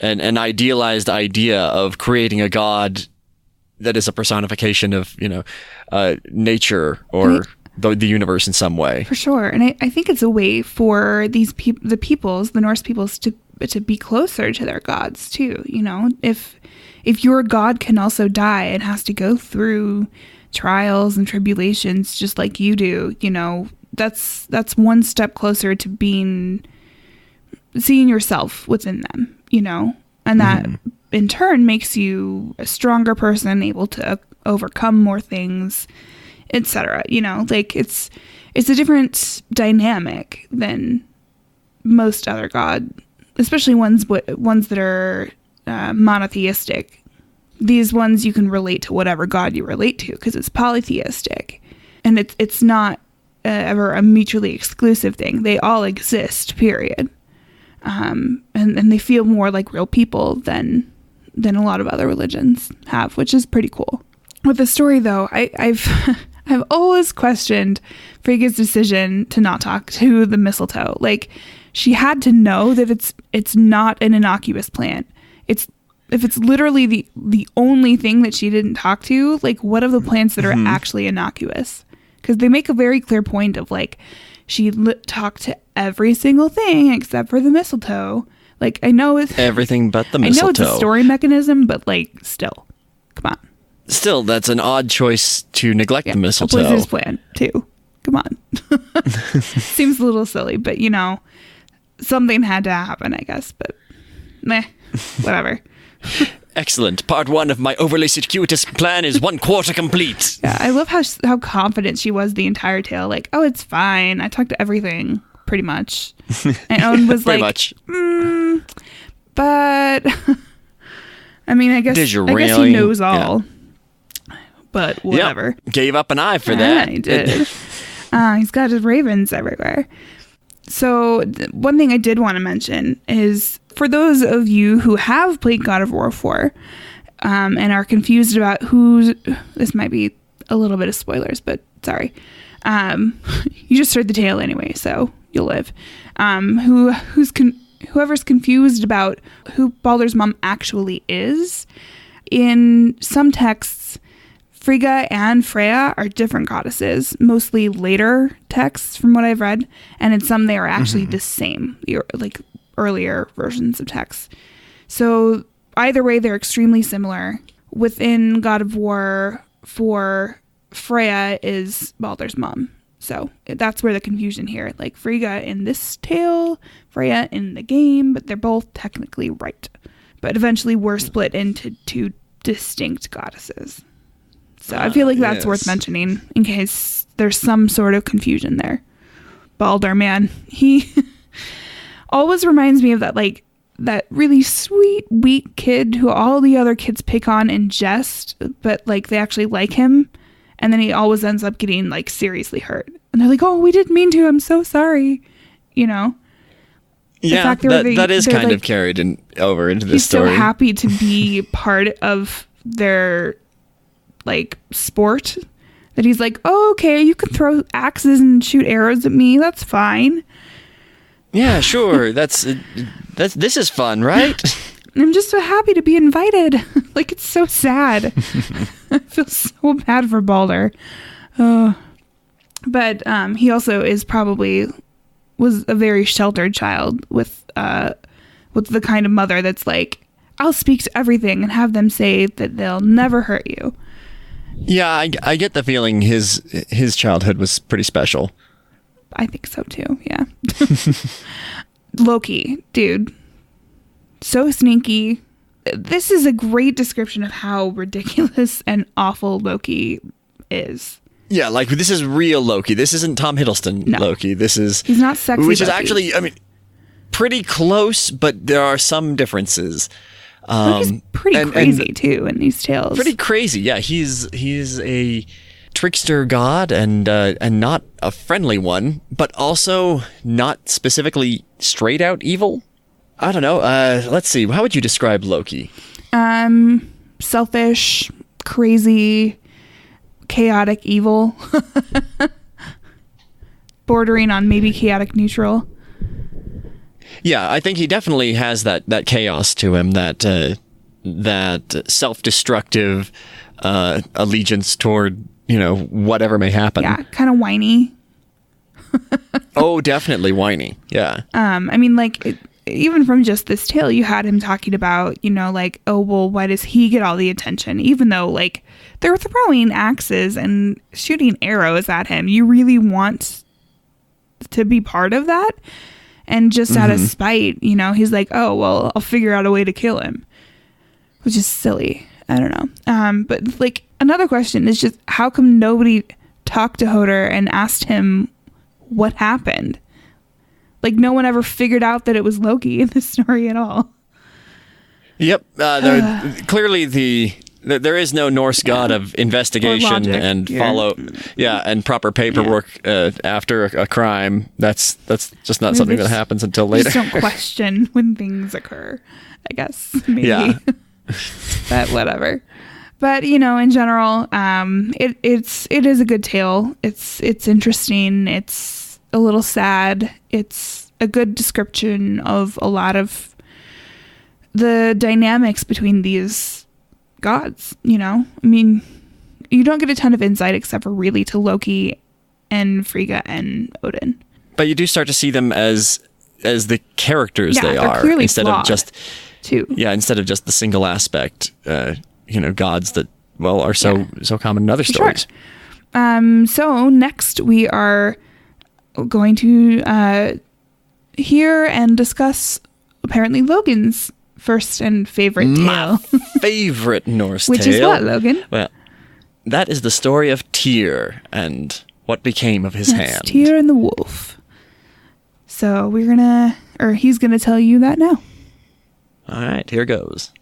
idealized idea of creating a god that is a personification of nature or the universe in some way. For sure, and I think it's a way for the Norse peoples to be closer to their gods too. If your god can also die and has to go through trials and tribulations just like you do, that's one step closer to seeing yourself within them, and that in turn makes you a stronger person, able to overcome more things, etc. It's a different dynamic than most other god, especially ones that are monotheistic. These ones you can relate to whatever god you relate to because it's polytheistic, and it's not ever a mutually exclusive thing. They all exist, period. And they feel more like real people than a lot of other religions have, which is pretty cool. With the story, though, I've I've always questioned Frigga's decision to not talk to the mistletoe. Like, she had to know that it's not an innocuous plant. If it's literally the only thing that she didn't talk to, like, what of the plants that are actually innocuous? Because they make a very clear point of, like, she talked to every single thing except for the mistletoe. Like, I know it's everything but the mistletoe. I know it's a story mechanism, but, like, still, come on. Still, that's an odd choice to neglect the mistletoe. A poisonous plant too. Come on. Seems a little silly, but you know, something had to happen, I guess. But meh, whatever. Excellent. Part 1 of my overly circuitous plan is 1/4 complete. Yeah, I love how confident she was the entire tale. Like, oh, it's fine. I talked to everything, pretty much. And Owen was pretty like, much. But I mean, I guess he knows all. Yeah. But whatever. Yep. Gave up an eye for that. He did. He's got his ravens everywhere. So one thing I did want to mention is, for those of you who have played God of War 4 and are confused about this might be a little bit of spoilers, but sorry. You just heard the tale anyway, so you'll live. Whoever's confused about who Baldur's mom actually is, in some texts, Frigga and Freya are different goddesses, mostly later texts from what I've read, and in some they are actually the same, like earlier versions of texts. So either way, they're extremely similar. Within God of War 4, Freya is Baldur's mom. So that's where the confusion here. Like, Frigga in this tale, Freya in the game, but they're both technically right. But eventually we're split into two distinct goddesses. So I feel like that's worth mentioning in case there's some sort of confusion there. Baldur, man, he always reminds me of that really sweet, weak kid who all the other kids pick on in jest, but like they actually like him. And then he always ends up getting like seriously hurt. And they're like, oh, we didn't mean to. I'm so sorry. You know? Yeah, that is kind of carried over into this story. He's so happy to be part of their like sport that he's like, oh, okay, you can throw axes and shoot arrows at me. That's fine. Yeah, sure. This is fun, right? I'm just so happy to be invited. Like, it's so sad. I feel so bad for Baldur. But he also was a very sheltered child with the kind of mother that's like, I'll speak to everything and have them say that they'll never hurt you. Yeah, I get the feeling his childhood was pretty special. I think so too, yeah. Loki, dude. So sneaky. This is a great description of how ridiculous and awful Loki is. Yeah, like, this is real Loki. This isn't Tom Hiddleston Loki. He's not sexy Which is Loki. actually, I mean, pretty close, but there are some differences. Loki's pretty crazy too in these tales. Pretty crazy, yeah. He's a trickster god and not a friendly one, but also not specifically straight out evil. I don't know. Let's see. How would you describe Loki? Selfish, crazy, chaotic evil. Bordering on maybe chaotic neutral. Yeah, I think he definitely has that chaos to him, that self-destructive allegiance toward, whatever may happen. Yeah, kind of whiny. Oh, definitely whiny. Yeah. I mean, like, even from just this tale, you had him talking about, like, oh, well, why does he get all the attention? Even though, like, they're throwing axes and shooting arrows at him. You really want to be part of that? And just out of spite, he's like, oh, well, I'll figure out a way to kill him. Which is silly. I don't know. But, like, another question is just, how come nobody talked to Hodor and asked him what happened? Like, no one ever figured out that it was Loki in this story at all. Yep. Clearly, there is no Norse god of investigation and and proper paperwork after a crime. That's just not something that happens until later. Just don't question when things occur, I guess. Maybe. Yeah. But whatever. But, in general, it is a good tale. It's interesting. It's a little sad. It's a good description of a lot of the dynamics between these gods, I mean, you don't get a ton of insight except for really to Loki and Frigga and Odin. But you do start to see them as the characters they they're are, clearly instead flawed, of just too. Yeah, instead of just the single aspect, gods that are so common in other stories. Sure. So next we are going to hear and discuss apparently Logan's first and favorite My tale. favorite Norse Which tale. is what, Logan? Well, that is the story of Tyr and what became of his hand. Tyr and the wolf. So he's gonna tell you that now. All right, here goes.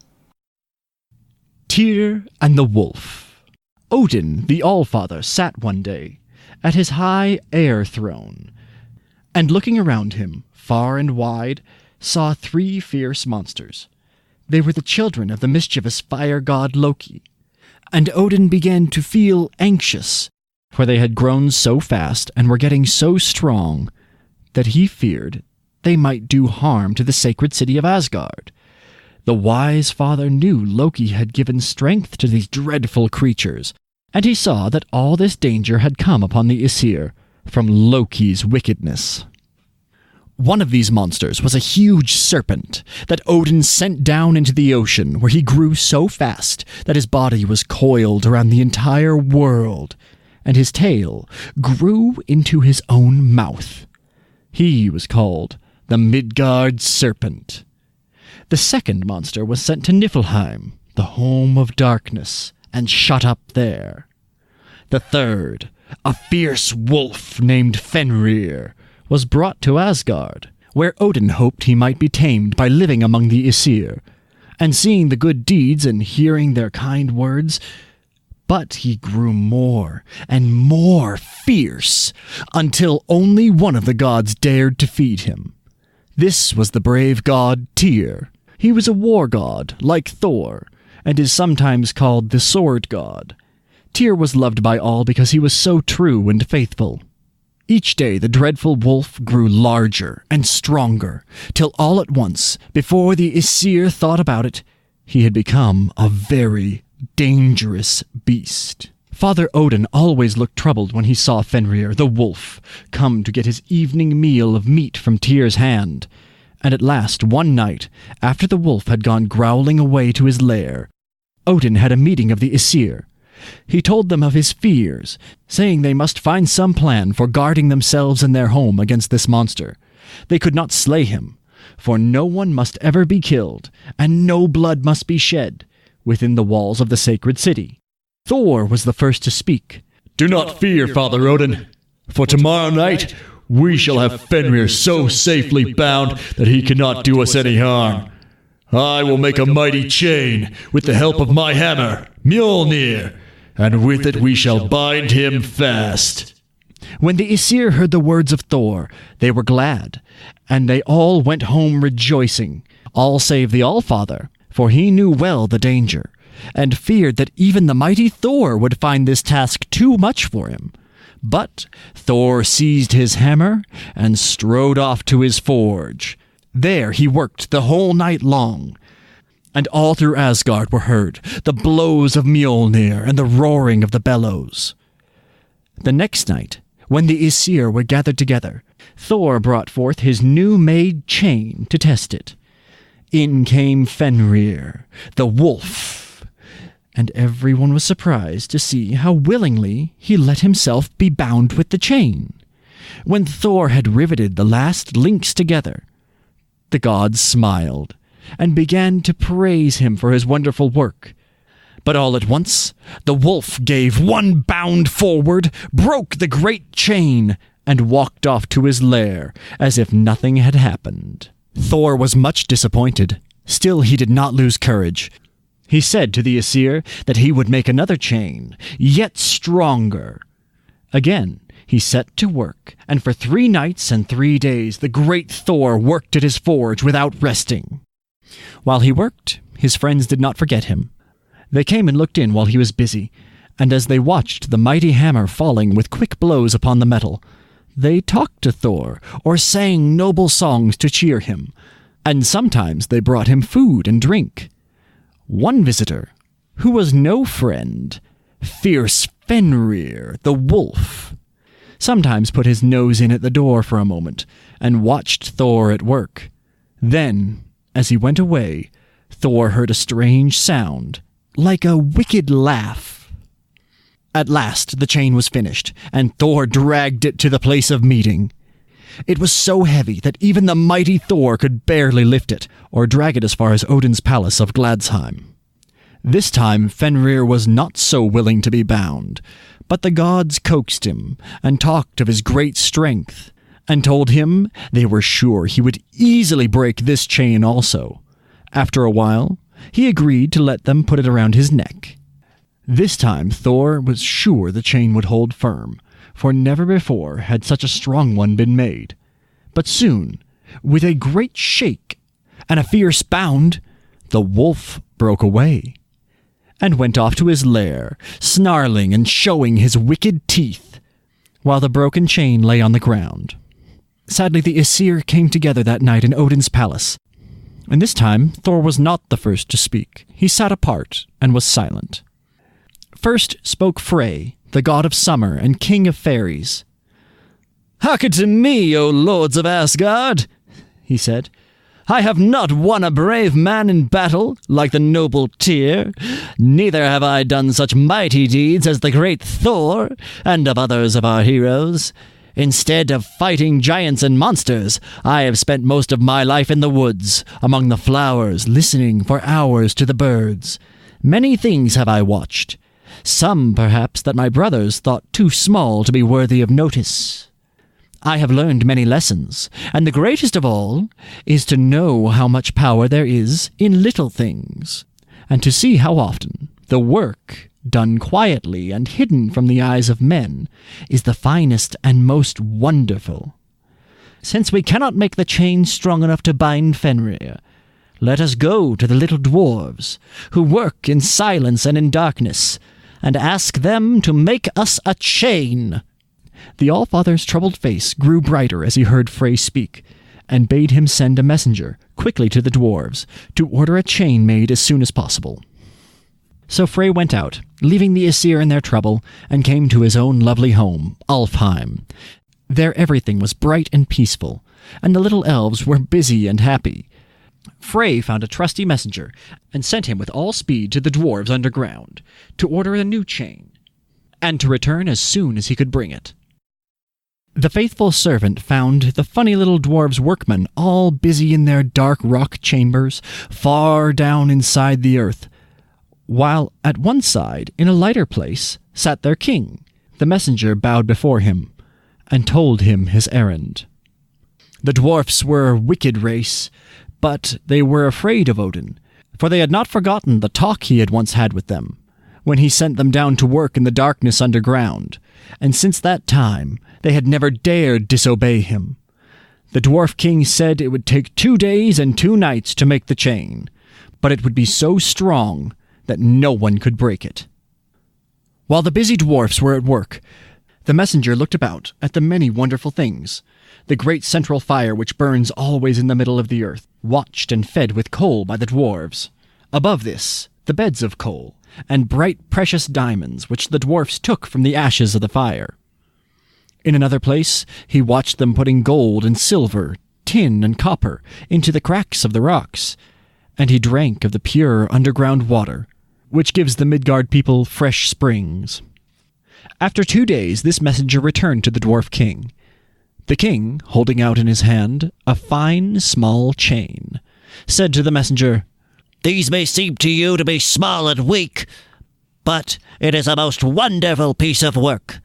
Tyr and the Wolf. Odin, the Allfather, sat one day at his high air throne, and looking around him, far and wide, saw 3 fierce monsters. They were the children of the mischievous fire god Loki, and Odin began to feel anxious, for they had grown so fast and were getting so strong that he feared they might do harm to the sacred city of Asgard. The wise father knew Loki had given strength to these dreadful creatures, and he saw that all this danger had come upon the Aesir from Loki's wickedness. One of these monsters was a huge serpent that Odin sent down into the ocean, where he grew so fast that his body was coiled around the entire world, and his tail grew into his own mouth. He was called the Midgard Serpent. The second monster was sent to Niflheim, the home of darkness, and shut up there. The third, a fierce wolf named Fenrir, was brought to Asgard, where Odin hoped he might be tamed by living among the Aesir, and seeing the good deeds and hearing their kind words. But he grew more and more fierce, until only one of the gods dared to feed him. This was the brave god Tyr. He was a war god, like Thor, and is sometimes called the sword god. Tyr was loved by all because he was so true and faithful. Each day the dreadful wolf grew larger and stronger, till all at once, before the Aesir thought about it, he had become a very dangerous beast. Father Odin always looked troubled when he saw Fenrir, the wolf, come to get his evening meal of meat from Tyr's hand. And at last, one night, after the wolf had gone growling away to his lair, Odin had a meeting of the Aesir. He told them of his fears, saying they must find some plan for guarding themselves and their home against this monster. They could not slay him, for no one must ever be killed, and no blood must be shed within the walls of the sacred city. Thor was the first to speak. Do not fear, Father Odin, for tomorrow night we shall have Fenrir so safely bound that he cannot do us any harm. I will make a mighty chain with the help of my hammer, Mjolnir, and with it we shall bind him fast. When the Aesir heard the words of Thor, they were glad, and they all went home rejoicing, all save the Allfather, for he knew well the danger, and feared that even the mighty Thor would find this task too much for him. But Thor seized his hammer and strode off to his forge. There he worked the whole night long, and all through Asgard were heard the blows of Mjolnir and the roaring of the bellows. The next night, when the Aesir were gathered together, Thor brought forth his new-made chain to test it. In came Fenrir, the wolf, and everyone was surprised to see how willingly he let himself be bound with the chain. When Thor had riveted the last links together, the gods smiled, and began to praise him for his wonderful work. But all at once, the wolf gave one bound forward, broke the great chain, and walked off to his lair, as if nothing had happened. Thor was much disappointed. Still he did not lose courage. He said to the Aesir that he would make another chain, yet stronger. Again he set to work, and for 3 nights and 3 days the great Thor worked at his forge without resting. While he worked, his friends did not forget him. They came and looked in while he was busy, and as they watched the mighty hammer falling with quick blows upon the metal, they talked to Thor or sang noble songs to cheer him, and sometimes they brought him food and drink. One visitor, who was no friend, fierce Fenrir, the wolf, sometimes put his nose in at the door for a moment and watched Thor at work. Then, as he went away, Thor heard a strange sound, like a wicked laugh. At last the chain was finished, and Thor dragged it to the place of meeting. It was so heavy that even the mighty Thor could barely lift it, or drag it as far as Odin's palace of Gladsheim. This time Fenrir was not so willing to be bound, but the gods coaxed him, and talked of his great strength, and told him they were sure he would easily break this chain also. After a while, he agreed to let them put it around his neck. This time Thor was sure the chain would hold firm, for never before had such a strong one been made. But soon, with a great shake and a fierce bound, the wolf broke away, and went off to his lair, snarling and showing his wicked teeth, while the broken chain lay on the ground. Sadly, the Aesir came together that night in Odin's palace, and this time Thor was not the first to speak. He sat apart and was silent. First spoke Frey, the god of summer and king of fairies. "Hearken to me, O lords of Asgard," he said. "I have not won a brave man in battle, like the noble Tyr, neither have I done such mighty deeds as the great Thor, and of others of our heroes. Instead of fighting giants and monsters, I have spent most of my life in the woods, among the flowers, listening for hours to the birds. Many things have I watched, some perhaps that my brothers thought too small to be worthy of notice. I have learned many lessons, and the greatest of all is to know how much power there is in little things, and to see how often the work done quietly and hidden from the eyes of men is the finest and most wonderful. Since we cannot make the chain strong enough to bind Fenrir, let us go to the little dwarves, who work in silence and in darkness, and ask them to make us a chain." The Allfather's troubled face grew brighter as he heard Frey speak, and bade him send a messenger quickly to the dwarves to order a chain made as soon as possible. So Frey went out, leaving the Aesir in their trouble, and came to his own lovely home, Alfheim. There everything was bright and peaceful, and the little elves were busy and happy. Frey found a trusty messenger, and sent him with all speed to the dwarves underground, to order a new chain, and to return as soon as he could bring it. The faithful servant found the funny little dwarves' workmen all busy in their dark rock chambers, far down inside the earth, while at one side, in a lighter place, sat their king. The messenger bowed before him, and told him his errand. The dwarfs were a wicked race, but they were afraid of Odin, for they had not forgotten the talk he had once had with them, when he sent them down to work in the darkness underground, and since that time they had never dared disobey him. The dwarf king said it would take 2 days and 2 nights to make the chain, but it would be so strong that no one could break it. While the busy dwarfs were at work, the messenger looked about at the many wonderful things, the great central fire which burns always in the middle of the earth, watched and fed with coal by the dwarves. Above this, the beds of coal, and bright precious diamonds which the dwarfs took from the ashes of the fire. In another place, he watched them putting gold and silver, tin and copper into the cracks of the rocks, and he drank of the pure underground water, which gives the Midgard people fresh springs. After 2 days, this messenger returned to the dwarf king. The king, holding out in his hand a fine small chain, said to the messenger, "These may seem to you to be small and weak, but it is a most wonderful piece of work,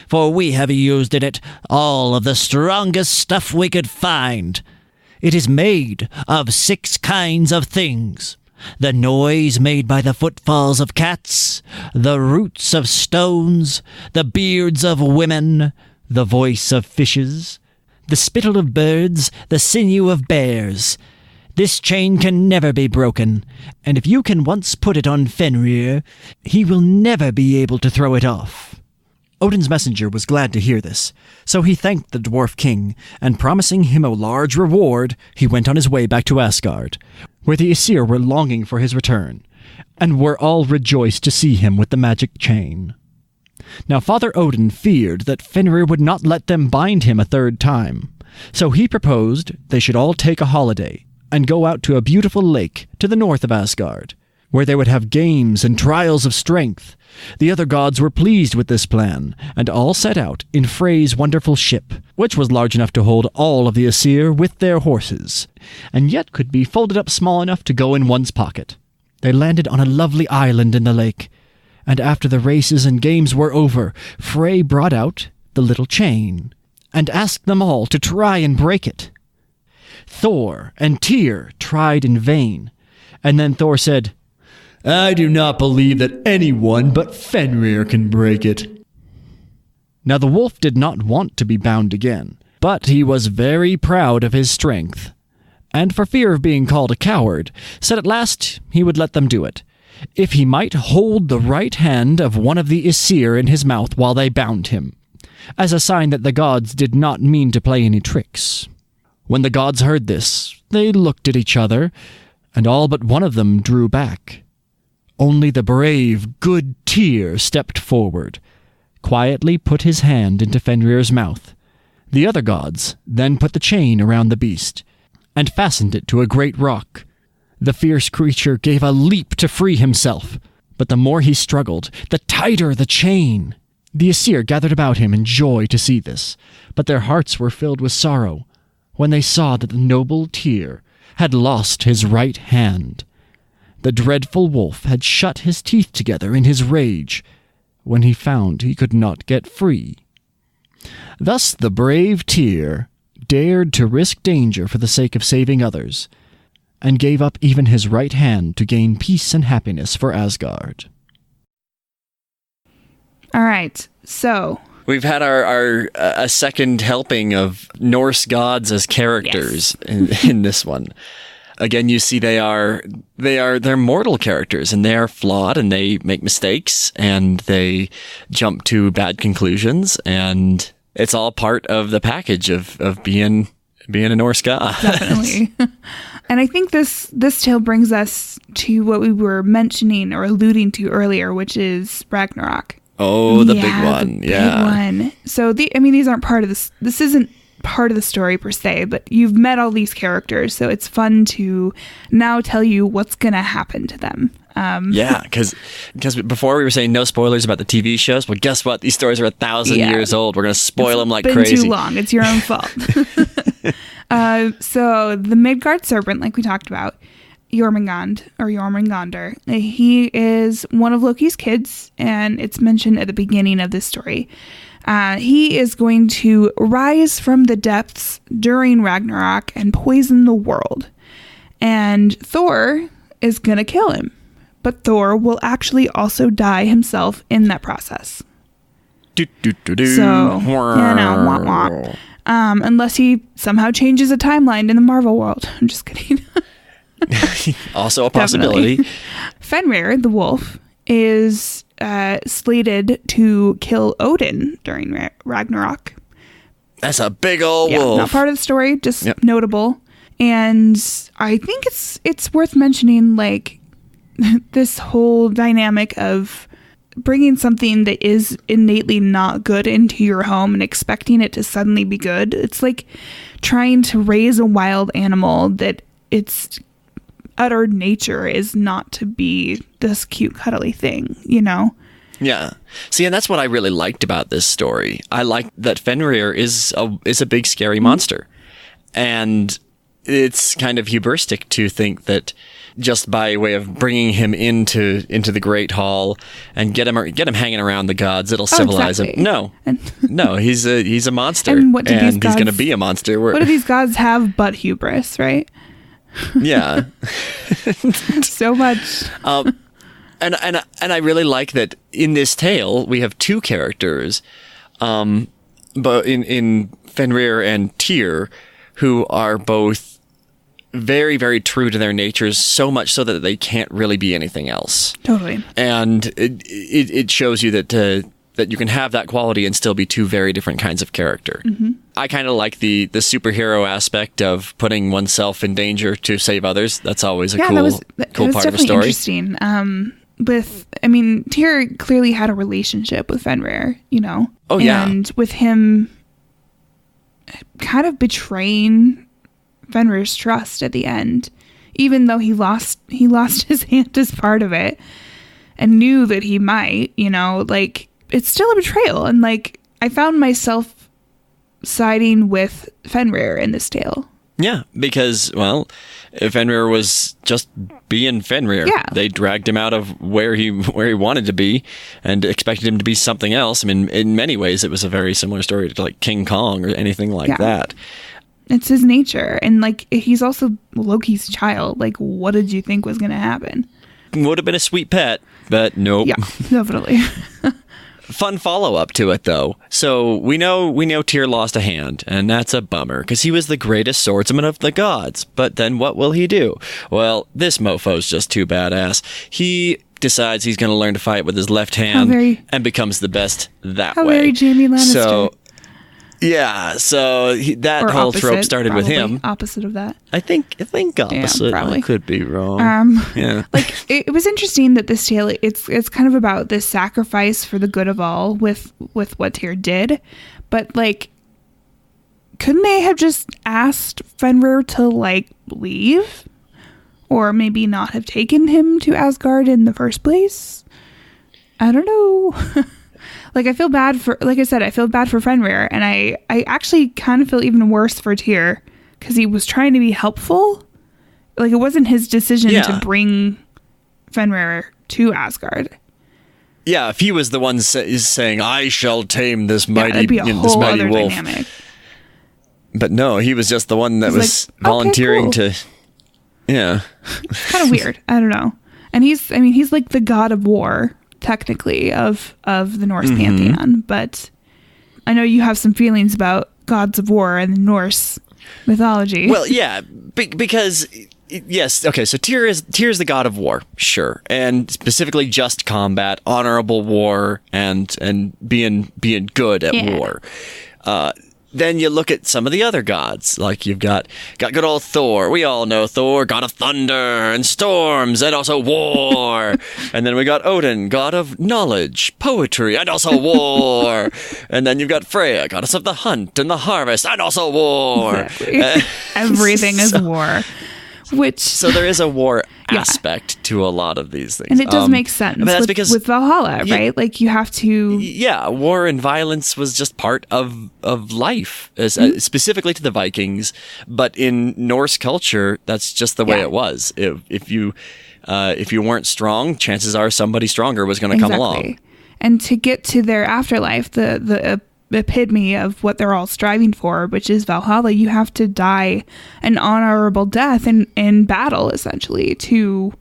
for we have used in it all of the strongest stuff we could find. It is made of 6 kinds of things: the noise made by the footfalls of cats, the roots of stones, the beards of women, the voice of fishes, the spittle of birds, the sinew of bears. This chain can never be broken, and if you can once put it on Fenrir, he will never be able to throw it off." Odin's messenger was glad to hear this, so he thanked the dwarf king, and promising him a large reward, he went on his way back to Asgard, where the Aesir were longing for his return, and were all rejoiced to see him with the magic chain. Now Father Odin feared that Fenrir would not let them bind him a third time, so he proposed they should all take a holiday and go out to a beautiful lake to the north of Asgard, where they would have games and trials of strength. The other gods were pleased with this plan, and all set out in Frey's wonderful ship, which was large enough to hold all of the Aesir with their horses, and yet could be folded up small enough to go in one's pocket. They landed on a lovely island in the lake, and after the races and games were over, Frey brought out the little chain, and asked them all to try and break it. Thor and Tyr tried in vain, and then Thor said, "I do not believe that anyone but Fenrir can break it." Now the wolf did not want to be bound again, but he was very proud of his strength, and for fear of being called a coward, said at last he would let them do it, if he might hold the right hand of one of the Aesir in his mouth while they bound him, as a sign that the gods did not mean to play any tricks. When the gods heard this, they looked at each other, and all but one of them drew back. Only the brave, good Tyr stepped forward, quietly put his hand into Fenrir's mouth. The other gods then put the chain around the beast, and fastened it to a great rock. The fierce creature gave a leap to free himself, but the more he struggled, the tighter the chain. The Aesir gathered about him in joy to see this, but their hearts were filled with sorrow when they saw that the noble Tyr had lost his right hand. The dreadful wolf had shut his teeth together in his rage when he found he could not get free. Thus the brave Tyr dared to risk danger for the sake of saving others, and gave up even his right hand to gain peace and happiness for Asgard. All right, so we've had our a second helping of Norse gods as characters in this one. Again, you see they're mortal characters, and they are flawed, and they make mistakes, and they jump to bad conclusions, and it's all part of the package of being a Norse god. Definitely. And I think this tale brings us to what we were mentioning or alluding to earlier, which is Ragnarok. Oh, the big one. Big one. So these aren't part of this. This isn't part of the story per se, but you've met all these characters, so it's fun to now tell you what's going to happen to them. Because before we were saying no spoilers about the TV shows. Well, guess what? These stories are 1,000 years old. We're going to spoil them like crazy. It's been too long. It's your own fault. So the Midgard serpent, like we talked about, Jormungand or Jormungandr, he is one of Loki's kids, and it's mentioned at the beginning of this story. He is going to rise from the depths during Ragnarok and poison the world. And Thor is going to kill him. But Thor will actually also die himself in that process. So, wah, wah. Unless he somehow changes a timeline in the Marvel world. I'm just kidding. Also a possibility. Fenrir, the wolf, is slated to kill Odin during Ragnarok. That's a big old wolf. Not part of the story, just notable. And I think it's worth mentioning, like, this whole dynamic of bringing something that is innately not good into your home and expecting it to suddenly be good. It's like trying to raise a wild animal that its utter nature is not to be this cute, cuddly thing, you know? Yeah. See, and that's what I really liked about this story. I liked that Fenrir is a big, scary monster. And it's kind of hubristic to think that just by way of bringing him into the Great Hall and get him hanging around the gods, it'll civilize him. No, no, he's a monster, and he's going to be a monster. What do these gods have but hubris, right? Yeah, so much. And I really like that in this tale we have two characters, but in Fenrir and Tyr, who are both very, very true to their natures, so much so that they can't really be anything else. Totally. And it shows you that you can have that quality and still be two very different kinds of character. Mm-hmm. I kind of like the superhero aspect of putting oneself in danger to save others. That's always a cool part of a story. Interesting. Tyr clearly had a relationship with Fenrir, Oh, yeah. And with him kind of betraying Fenrir's trust at the end, even though he lost his hand as part of it and knew that he might, it's still a betrayal. And I found myself siding with Fenrir in this tale. Yeah, because, Fenrir was just being Fenrir. Yeah. They dragged him out of where he wanted to be and expected him to be something else. I mean, in many ways, it was a very similar story to like King Kong or anything like that. It's his nature. And he's also Loki's child. What did you think was going to happen? Would have been a sweet pet, but nope. Yeah, definitely. Fun follow-up to it, though. So we know Tyr lost a hand, and that's a bummer, because he was the greatest swordsman of the gods. But then what will he do? Well, this mofo's just too badass. He decides he's going to learn to fight with his left hand and becomes the best that way. How very Jaime Lannister. So, yeah, that whole trope started with him. Opposite of that. I think opposite. Yeah, probably. I could be wrong. Yeah. It was interesting that this tale, it's kind of about this sacrifice for the good of all with what Tyr did. But couldn't they have just asked Fenrir to leave? Or maybe not have taken him to Asgard in the first place? I don't know. I feel bad for, I feel bad for Fenrir, and I actually kind of feel even worse for Tyr, because he was trying to be helpful. It wasn't his decision to bring Fenrir to Asgard. Yeah, if he was the one saying, I shall tame this mighty, that'd be a whole this mighty other wolf. Dynamic. But no, he was just the one that was volunteering to... Yeah. It's kind of weird. I don't know. And he's the god of war, technically, of the Norse pantheon, but I know you have some feelings about gods of war and Norse mythology. Well, yeah, because yes, okay, so Tyr is the god of war, sure, and specifically just combat, honorable war, and being good at war. Then you look at some of the other gods, like you've got good old Thor. We all know Thor, god of thunder and storms and also war. And then we got Odin, god of knowledge, poetry, and also war. And then you've got Freya, goddess of the hunt and the harvest, and also war. Exactly. Everything is war. So there is a war aspect to a lot of these things. And it does make sense with Valhalla, right? You have to... Yeah, war and violence was just part of life, specifically to the Vikings. But in Norse culture, that's just the way it was. If you weren't strong, chances are somebody stronger was going to come along. And to get to their afterlife, the epitome of what they're all striving for, which is Valhalla, you have to die an honorable death in battle, essentially, to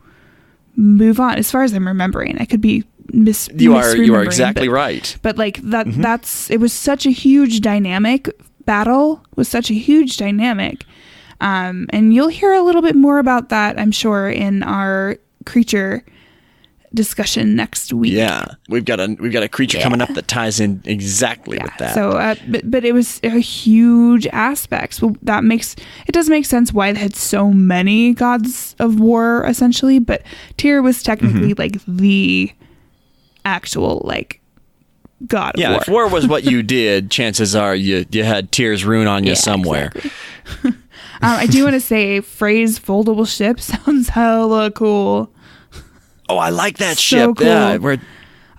move on. As far as I'm remembering, I could be you are exactly right. But that's it was such a huge dynamic. Battle was such a huge dynamic, and you'll hear a little bit more about that, I'm sure, in our creature discussion next week. Yeah, we've got a creature coming up that ties in exactly with that. So, but it was a huge aspect. So it does make sense why they had so many gods of war, essentially. But Tyr was technically the actual god of war. Yeah, if war was what you did, chances are you had Tyr's rune on you somewhere. Exactly. I do want to say, Frey's foldable ship sounds hella cool. Oh, I like that so ship. Cool. Yeah,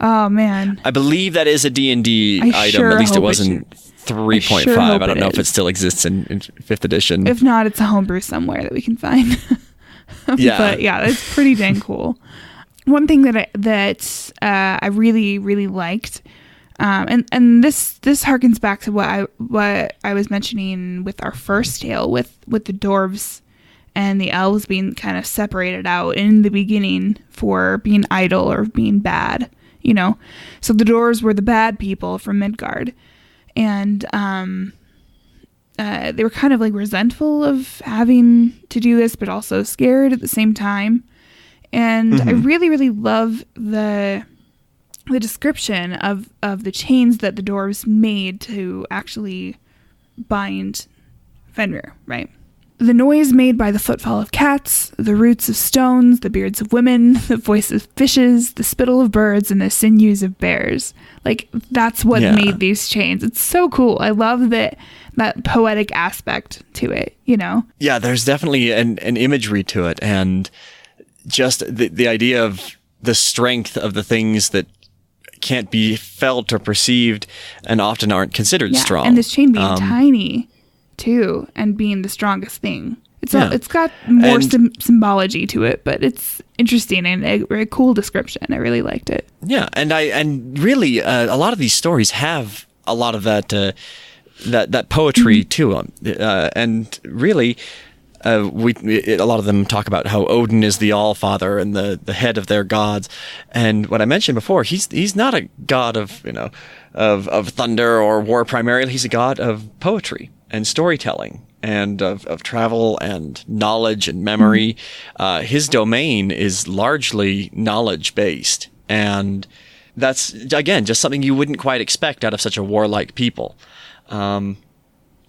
oh man, I believe that is a D&D item. Sure, at least it wasn't 3.5. Sure I don't know if it still exists in 5th edition. If not, it's a homebrew somewhere that we can find. Yeah, but yeah, it's pretty dang cool. One thing that I really, really liked, and this harkens back to what I was mentioning with our first tale with the dwarves and the elves being kind of separated out in the beginning for being idle or being bad, So the dwarves were the bad people from Midgard. And they were kind of like resentful of having to do this, but also scared at the same time. And I really, really love the description of the chains that the dwarves made to actually bind Fenrir, right? The noise made by the footfall of cats, the roots of stones, the beards of women, the voice of fishes, the spittle of birds, and the sinews of bears. Like, that's what made these chains. It's so cool. I love that poetic aspect to it, you know? Yeah, there's definitely an imagery to it, and just the idea of the strength of the things that can't be felt or perceived and often aren't considered strong. And this chain being tiny too, and being the strongest thing. It's got more symbology to it, but it's interesting and a very cool description. I really liked it. Yeah, and really a lot of these stories have a lot of that poetry to them, and really. A lot of them talk about how Odin is the All-Father and the head of their gods, and what I mentioned before, he's not a god of of thunder or war primarily. He's a god of poetry and storytelling and of travel and knowledge and memory. His domain is largely knowledge based, and that's again just something you wouldn't quite expect out of such a warlike people.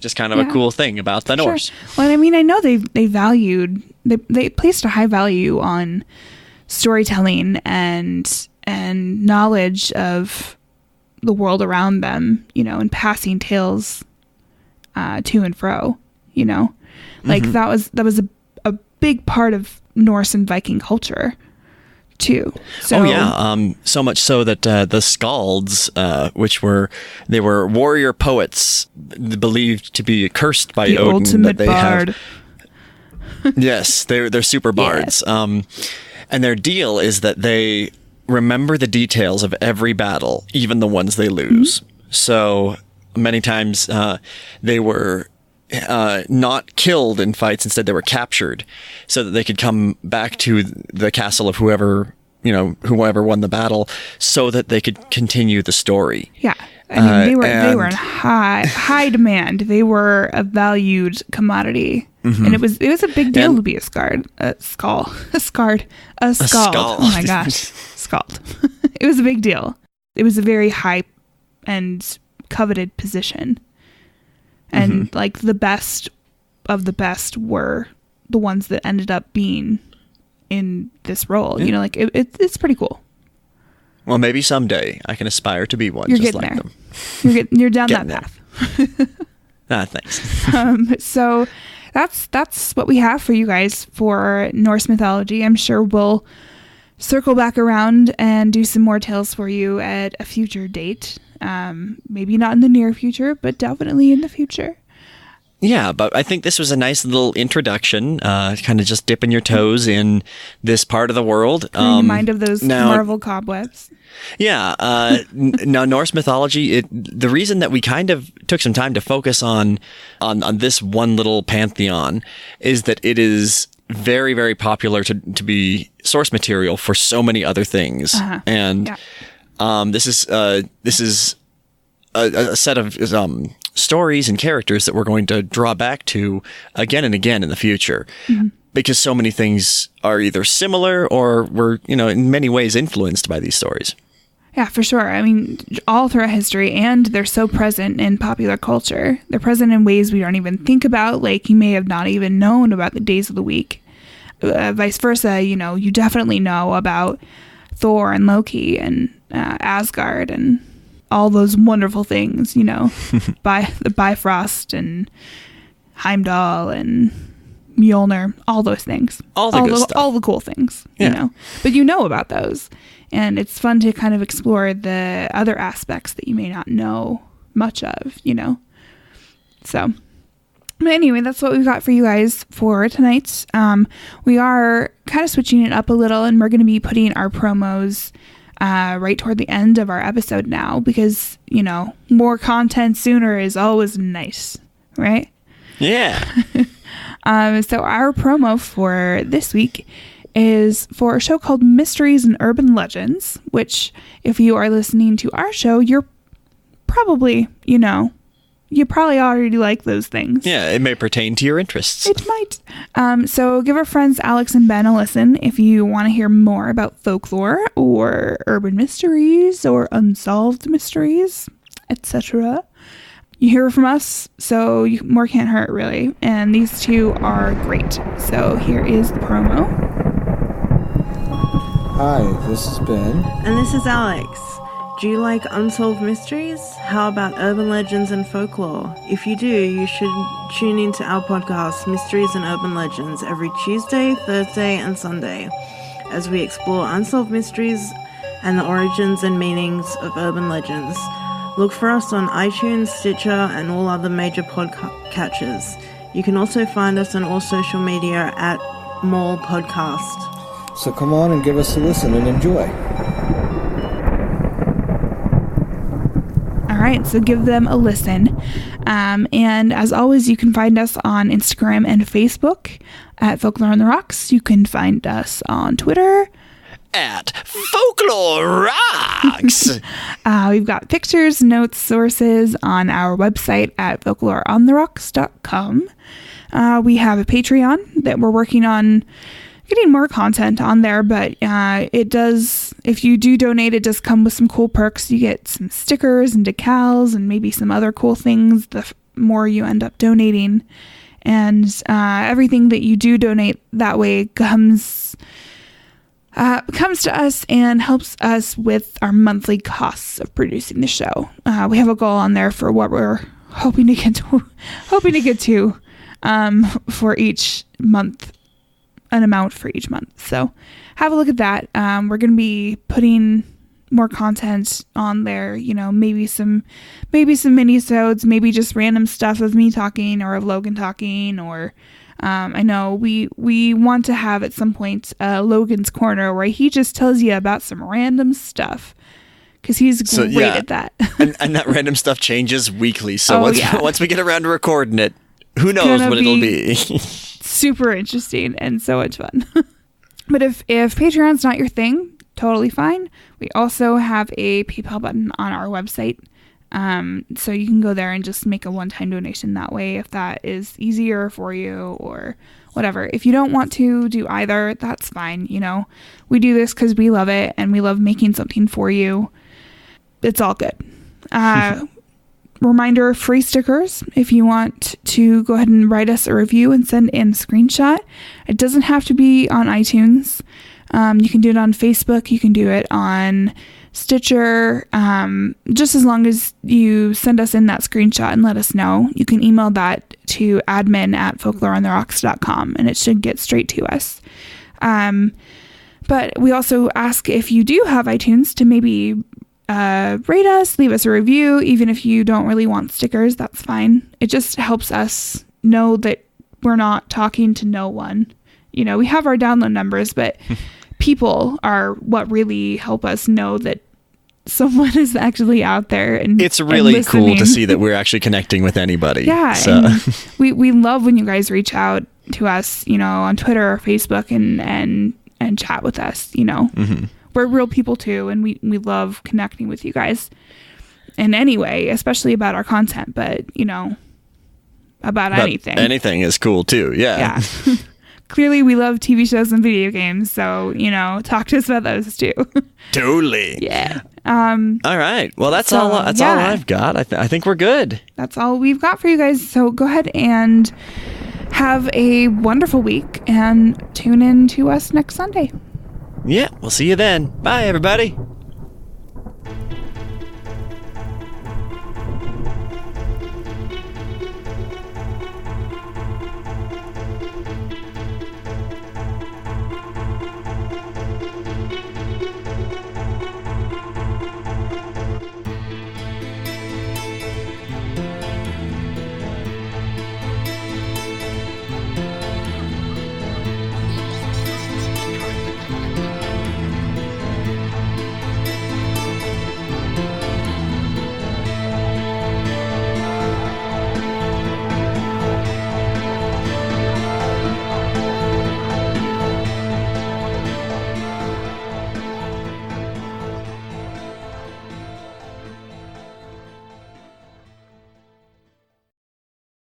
Just kind of a cool thing about the Norse. Well, I mean, I know they placed a high value on storytelling and knowledge of the world around them, you know, and passing tales to and fro, you know, like that was a big part of Norse and Viking culture too. So, so much so that the Skalds, which were warrior poets believed to be cursed by the Odin, ultimate that they bard. Yes, they're super bards. And their deal is that they remember the details of every battle, even the ones they lose. So many times they were not killed in fights. Instead, they were captured so that they could come back to the castle of whoever won the battle, so that they could continue the story. Yeah. I mean, they were in high demand. They were a valued commodity, and it was a big deal to be a skald. Oh my gosh, skald. It was a big deal. It was a very high and coveted position, and like the best of the best were the ones that ended up being in this role. You know, like it's pretty cool. Well, maybe someday I can aspire to be one. You're just getting like there. them. You're down that path. Thanks. So that's what we have for you guys for Norse mythology. I'm sure we'll circle back around and do some more tales for you at a future date. Maybe not in the near future, but definitely in the future. Yeah, but I think this was a nice little introduction, kind of just dipping your toes in this part of the world. Clearing your mind of those Marvel cobwebs. Yeah. Now, Norse mythology, the reason that we kind of took some time to focus on this one little pantheon is that it is very, very popular to be source material for so many other things. And this is a set of stories and characters that we're going to draw back to again and again in the future, because so many things are either similar or were, in many ways influenced by these stories. Yeah, for sure. I mean, all throughout history, and they're so present in popular culture. They're present in ways we don't even think about, like you may have not even known about the days of the week. Vice versa, you definitely know about Thor and Loki and Asgard and all those wonderful things, by the Bifrost and Heimdall and Mjolnir, all those things. All the cool things, But you know about those. And it's fun to kind of explore the other aspects that you may not know much of, So, but anyway, that's what we've got for you guys for tonight. We are kind of switching it up a little, and we're going to be putting our promos right toward the end of our episode now, because, more content sooner is always nice, right? Yeah. So our promo for this week is for a show called Mysteries and Urban Legends, which if you are listening to our show, you're probably, you you probably already like those things. Yeah, it may pertain to your interests. It might. So give our friends Alex and Ben a listen if you want to hear more about folklore or urban mysteries or unsolved mysteries, etc. You hear from us, so more can't hurt, really. And these two are great. So here is the promo. Hi, this is Ben. And this is Alex. Do you like unsolved mysteries? How about urban legends and folklore? If you do, you should tune into our podcast, Mysteries and Urban Legends, every Tuesday, Thursday, and Sunday, as we explore unsolved mysteries and the origins and meanings of urban legends. Look for us on iTunes, Stitcher, and all other major podcatchers. You can also find us on all social media at Mall Podcast. So come on and give us a listen and enjoy. All right, so give them a listen. And as always, you can find us on Instagram and Facebook at Folklore on the Rocks. You can find us on Twitter at Folklore Rocks. We've got pictures, notes, sources on our website at folkloreontherocks.com. We have a Patreon that we're working on getting more content on there, but it does, if you do donate, it does come with some cool perks. You get some stickers and decals and maybe some other cool things the more you end up donating. And everything that you do donate that way comes to us and helps us with our monthly costs of producing the show. We have a goal on there for what we're hoping to get to for each month, an amount for each month. So have a look at that. We're going to be putting more content on there, maybe some mini-sodes, maybe just random stuff of me talking or of Logan talking, or I know we want to have at some point Logan's Corner where he just tells you about some random stuff, because he's great at that. and that random stuff changes weekly, so once we get around to recording it, who knows what it'll be. Super interesting and so much fun. But if Patreon's not your thing, totally fine. We also have a PayPal button on our website. So you can go there and just make a one-time donation that way if that is easier for you or whatever. If you don't want to do either, that's fine. We do this because we love it and we love making something for you. It's all good. Reminder, free stickers if you want to go ahead and write us a review and send in a screenshot. It doesn't have to be on iTunes. You can do it on Facebook. You can do it on Stitcher. Just as long as you send us in that screenshot and let us know. You can email that to admin@folkloreontherocks.com and it should get straight to us. But we also ask, if you do have iTunes, to maybe rate us, leave us a review. Even if you don't really want stickers, that's fine. It just helps us know that we're not talking to no one. We have our download numbers, but people are what really help us know that someone is actually out there. And it's really cool to see that we're actually connecting with anybody. Yeah. So. we love when you guys reach out to us, on Twitter or Facebook and chat with us, Mm-hmm. We're real people too, and we love connecting with you guys in any way, especially about our content, but, about anything. Anything is cool too, yeah. Clearly, we love TV shows and video games, so, talk to us about those too. Totally. Yeah. All right. Well, that's all I've got. I think we're good. That's all we've got for you guys, so go ahead and have a wonderful week, and tune in to us next Sunday. Yeah, we'll see you then. Bye, everybody.